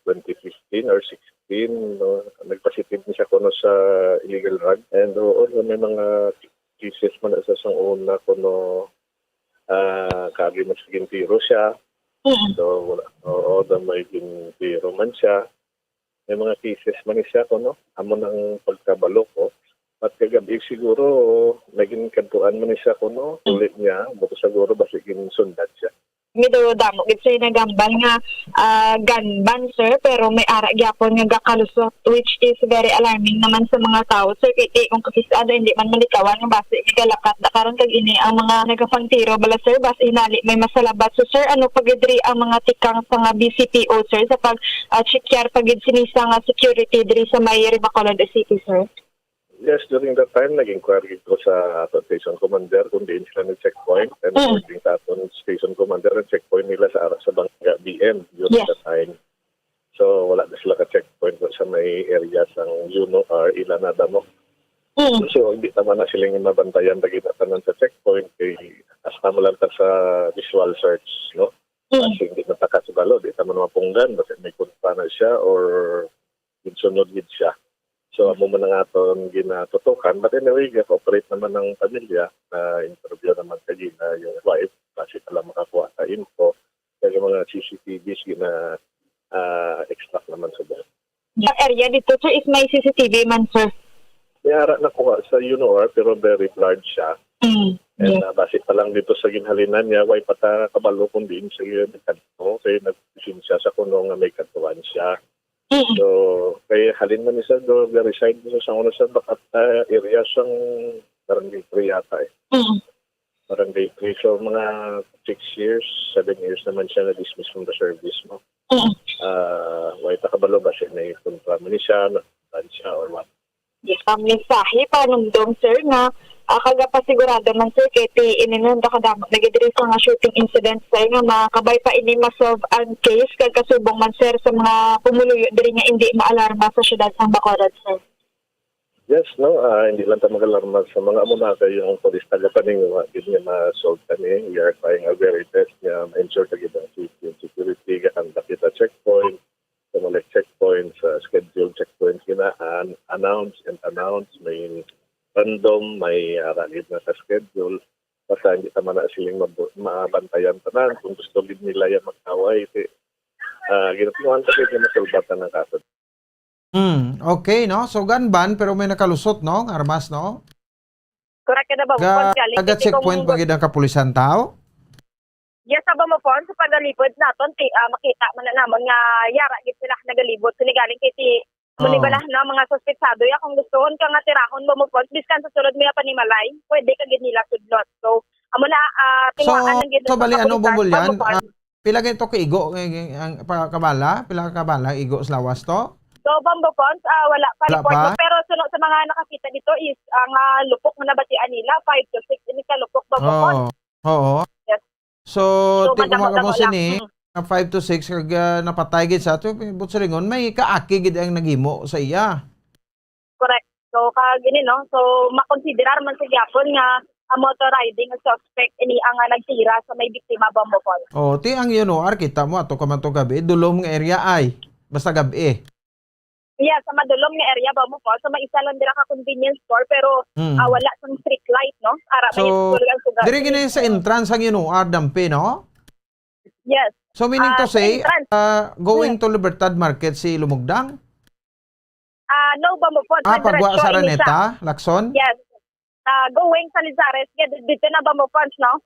2015 or 16, no? Nagpositive niya kuno sa illegal drug. And may mga cases man sa una kuno kagi mas gintiro siya. So wala may gintiro man siya. May mga cases man siya kuno amo nang pagkabalo ko. At kagabi siguro naging kantuan man siya kuno ulit niya buto siguro basigin sundan siya. Mido damo gid sir nagambal nga gunban sir pero may ara gyapon nga gakalusot which is very alarming naman sa mga tao sir kay kung kakisada hindi man malikawan nga base galakat na karon kag ini ang mga nagapangtiro bala sir bas inali may masalabat so sir ano pagidri ang mga tikang sa nga BCPO sir sa pag checkar pagid sinisa nga security diri sa may Bacolod City sir. Yes, during that time, nag-inquiry ko sa aton Station Commander kung diin sila ng checkpoint and according sa aton Station Commander ang checkpoint nila sa Bangka BM during that time. So, wala na sila ka-checkpoint sa may area sang Juno or Ilanada mo. So, hindi naman na silang mabantayan na ginatanan sa checkpoint kay hasta mo lang sa visual search, no? Kasi hindi natakasugalo, di naman mapunggan, basta may kunta na siya or sunod gid siya. So, amo man nga itong ginatutukan. But anyway, operate naman ng pamilya na interview naman kayo na yung wife kasi talang makakuha sa info. Kaya yung mga CCTVs extract naman sa buhay. Yung area dito, sir, is may CCTV man, sir? May harap nakuha sa UNOR pero very large siya. And base pa lang dito sa ginhalinan niya, way pata kabalo kung din sa nagkanto. Kaya nag-vision siya sa kuno nga may kantuan siya. So, kaya halin man isa do reside mo sa una sa bakat area sang Barangay 3 yata Barangay 3. So, mga 6 years, 7 years naman siya na-dismiss from the service mo. Way takabalo ba siya na ipuntra mo ni siya, na siya or what? Yes, ang mensahe panumdong sir nga kaga pasigurado man sir kay ti ininunda kadamo nagidiri sa nga shooting incident sir nga makabay pa ini ma-solve ang case kag kasubong man sir sa mga pumuluyo diri nga hindi maalarma sa syudad sang Bacolod sir. Yes, no, hindi lang tayo mag-alarma sa mga amunaka yung police tagapaning hindi niya ma-solve kami. We are trying our very best niya ma-ensure kagid ang safety and security. Gahanda kita checkpoint, sa checkpoints, scheduled checkpoints announce, may random, may ralid na sa schedule. Basta hindi naman na silang mabantayan tanan. Kung gusto din nila yan mag-away, ginatuan kami na masulbatan ng kaso. Okay, no? So, ganban, pero may nakalusot, no? Armas, no? Correct ka na ba? Taga checkpoint bagid ang kapulisan tao? Yes, sa Bamofon, sa pagalipod naton, makita man na naman nga yara gid sila nagalibot. Sinigaling kay ti Munibalah na mga suspetsado ya kung gustohon ka nga tirahon Bamofon, biskan sa sulod mo panimalay, pwede ka gid nila sudlot. So, amo na tinguan lang gid. So, bali ano bumol yan? Pila ganito ka igo ang kabala? Pila ka kabala igo sa lawas to? So, Bamofon, wala pa report. Pero sunod sa mga nakakita dito is ang lupok na nabatian nila, 5 to 6 ini ka lupok Bamofon. Oo. Yes. So, kumaga mo sini, 5 to 6 kag napatay gid sa ato, but sa lingon may kaaki gid ang nagimo sa iya. Correct. So, gini no. So, makonsiderar man sa gyapon nga motor riding suspect ini ang nagtira sa may biktima Bamofon. Oh, ti ang UNOR kita mo ato ka man to gabi, dulom nga area ay basta gabi. Yeah, sa madulom nga area ba mo po. So, may isa lang dira ka convenience store pero wala sang street light, no? Ara, So, may diri gini sa entrance ang UNOR dampi, no? Yes. So, meaning to say, going to Libertad Market si Lumugdang? No ba mo po? Pagwa sa Araneta, Lacson? Yes. Going sa Lizares, dito na ba mo po, no?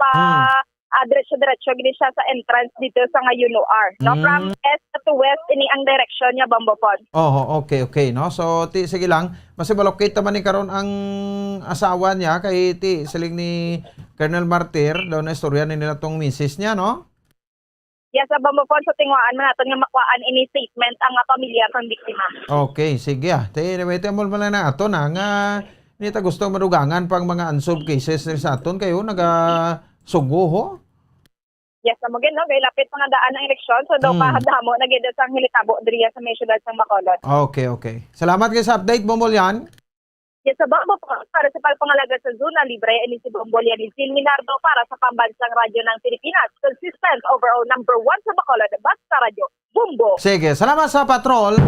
Diretso-diretso gini siya sa entrance dito sa nga UNOR. No? From east to west, ini ang direction niya Bambopon. Oh, okay, no? So, sige lang. Mas balokate naman ni karon ang asawa niya kay siling ni Colonel Martir, daw na istorya ni nila tong misis niya, no? Yes, sa Bambopon, so tinguaan man natin nga makuhaan ini statement ang pamilya ng biktima. Okay, sige. Nawete mo lang na ato na nga nita gusto madugangan pang mga unsolved cases sa aton kayo sugo ho? Yes, amogin no, kay lapit mga daan ng eleksyon so daw damo nagida sang hilitabo diriya sa may syudad sang Bacolod. Okay. Salamat kay sa update Bombolyan. Yes, sa Bambo po, para sa pagpangalaga sa zona libre, ini si Bombolyan ni Minardo para sa Pambansang Radyo ng Pilipinas. Consistent overall number 1 sa Bacolod, basta radyo, Bumbo. Sige, salamat sa patrol.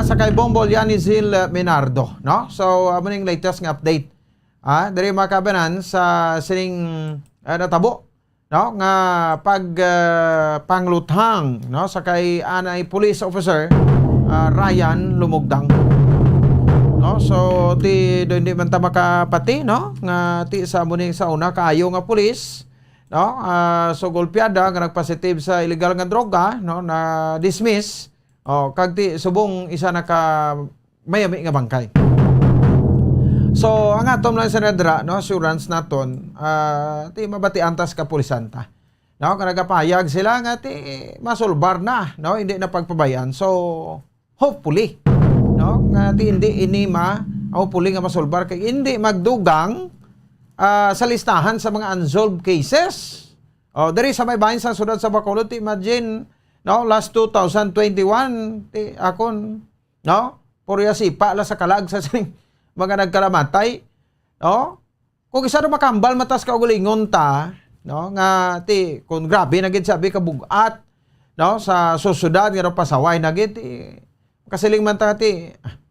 Sa kay Bombolyan ni Zil Minardo, no? So, ning latest nga update. Diri makabanan sa sining natabo, no? Nga pangluthang, no? Sa kay anay police officer Ryan Lumugdang. No, so hindi man ta makapati, no, nga sa muning sa una kaayo nga pulis, no, so golpeada nga nagpositive sa illegal nga droga, no, na dismiss, kag subong isa naka mayami nga bangkay. So ang atom lang sa nadra, no, assurance naton, mabati antas ka pulisanta, no, kanagapayag sila nga masulbar na, no, hindi na pagpabayan, so hopefully, no, nga hindi ini hopefully nga masolbar kay hindi magdugang sa listahan sa mga unsolved cases. Diri sa may bahin sa sudad sa Bacolod, imagine, no, last 2021 akon, no, purya sipa la sa kalag sa mga nagkalamatay, no, kung isa makambal matas ka ugulingon ta, no, nga kung grabe na gid sabi ka bugat, no, sa susudad nga pasaway na gid kasiling man ta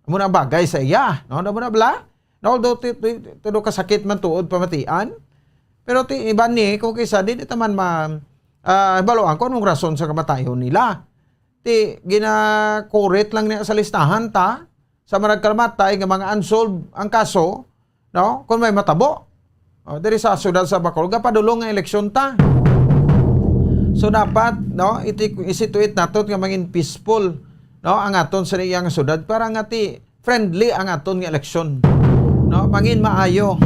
muna bagay sa iya, no, na bla, no, although tudo kasakit man tuod pamatian, pero iban ni kung kaysa di taman baloan ko anong rason sa kamatayon nila, gina-correct lang niya sa listahan ta sa mga nagkamatay nga mga unsolved ang kaso, no, kung may matabo, diri sa sudad sa Bacolod padulong nga eleksyon ta, so dapat, no, isituit nato nga mangin peaceful, no, ang aton sa iyang sudad para nga friendly ang aton nga eleksyon, no, mangin maayo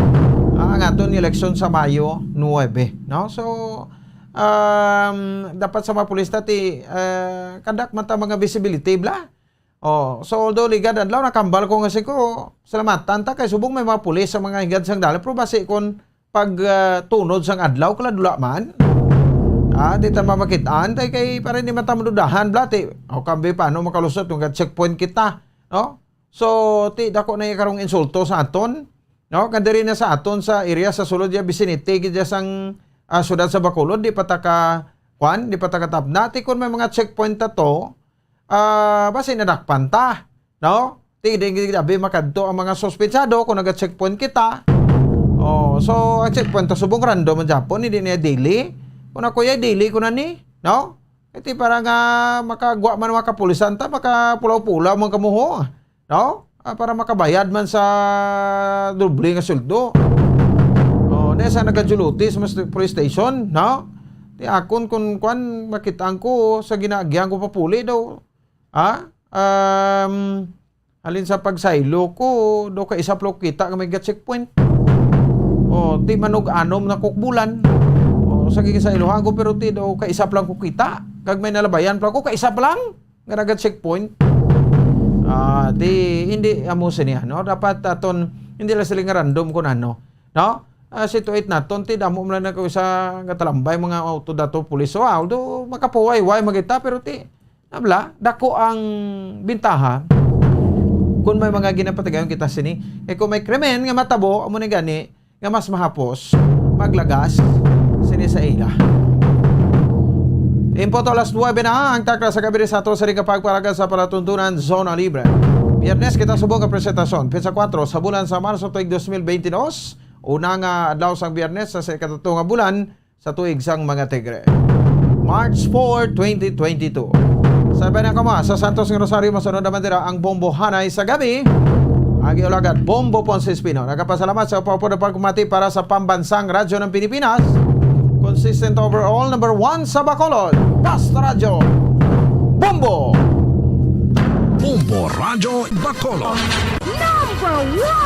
ang aton nga eleksyon sa Mayo 9, no. So dapat sa mga pulis kandak man ta mga visibility bla, So although ligad adlaw nakambal ko nga ko salamatan ta kay subong may mga pulis sa mga higad sang dalan pero basi kon pag tunod sang adlaw kala dula man. Di ta mamakitaan tay kay para ni matamudahan blati. O kambi paano makalusot yung checkpoint kita, no? So ti dako na karong insulto sa aton, no? Kandiri na sa aton sa area sa sulod ya vicinity gid sang syudad sa Bacolod di pataka di patakatap ti kun may mga checkpoint ta to. Basi nadakpan ta, no? Tigding abi makadto ang mga suspetsado kung naga-checkpoint kita. So ang checkpoint to subong random man Japon, hindi niya daily. Kung ako ya daily ko na ni, no? Iti para nga makagwa man mga kapulisan ta, makapulaw-pulaw man kamuho, no? Para makabayad man sa doble nga sweldo. Nesa nagadjulutis mas police station, no? Ti akon kun kwan makitaan ko sa ginaagyan ko papuli daw. Halin sa pagsaylo ko, do ka isa plok kita nga may checkpoint. Ti manog anom na kukbulan. Sa saylohan ko pero ti do ka isa lang ko kita. Kag may nalabayan pa ko ka isa lang nga naga checkpoint. Ti hindi amo siniya, no? Dapat aton hindi lang sila nga random kun ano, no? Situate naton ti damo man na ko sa katalambay mga auto dato pulis. Do makapuway-way magita pero ti nabla, dako ang bintaha kung may mga ginapatagayon kita sini. Kung may krimen nga matabo, amo ni gani, nga mas mahapos, maglagas, sini sa ila. Impoto alas 9 na ang takla sa gabi sa ato sa ring kapagparagan sa palatuntunan Zona Libre. Biyernes kita subong ka presentasyon, Pesa 4 sa bulan sa Marso tuig 2022. Una nga adlaw sang Biyernes sa ikatato nga bulan sa tuig sang mga Tigre. March 4, 2022. Sabay na kama sa Santos ng Rosario masunod naman dira ang Bombo Hanay sa gabi. Agi ulagad Bombo Ponce Espino. Nagapasalamat sa upaw na pagkumati para sa pambansang radyo ng Pilipinas. Consistent overall number 1 sa Bacolod. Basta Radyo Bombo. Bombo Radyo Bacolod. Number 1!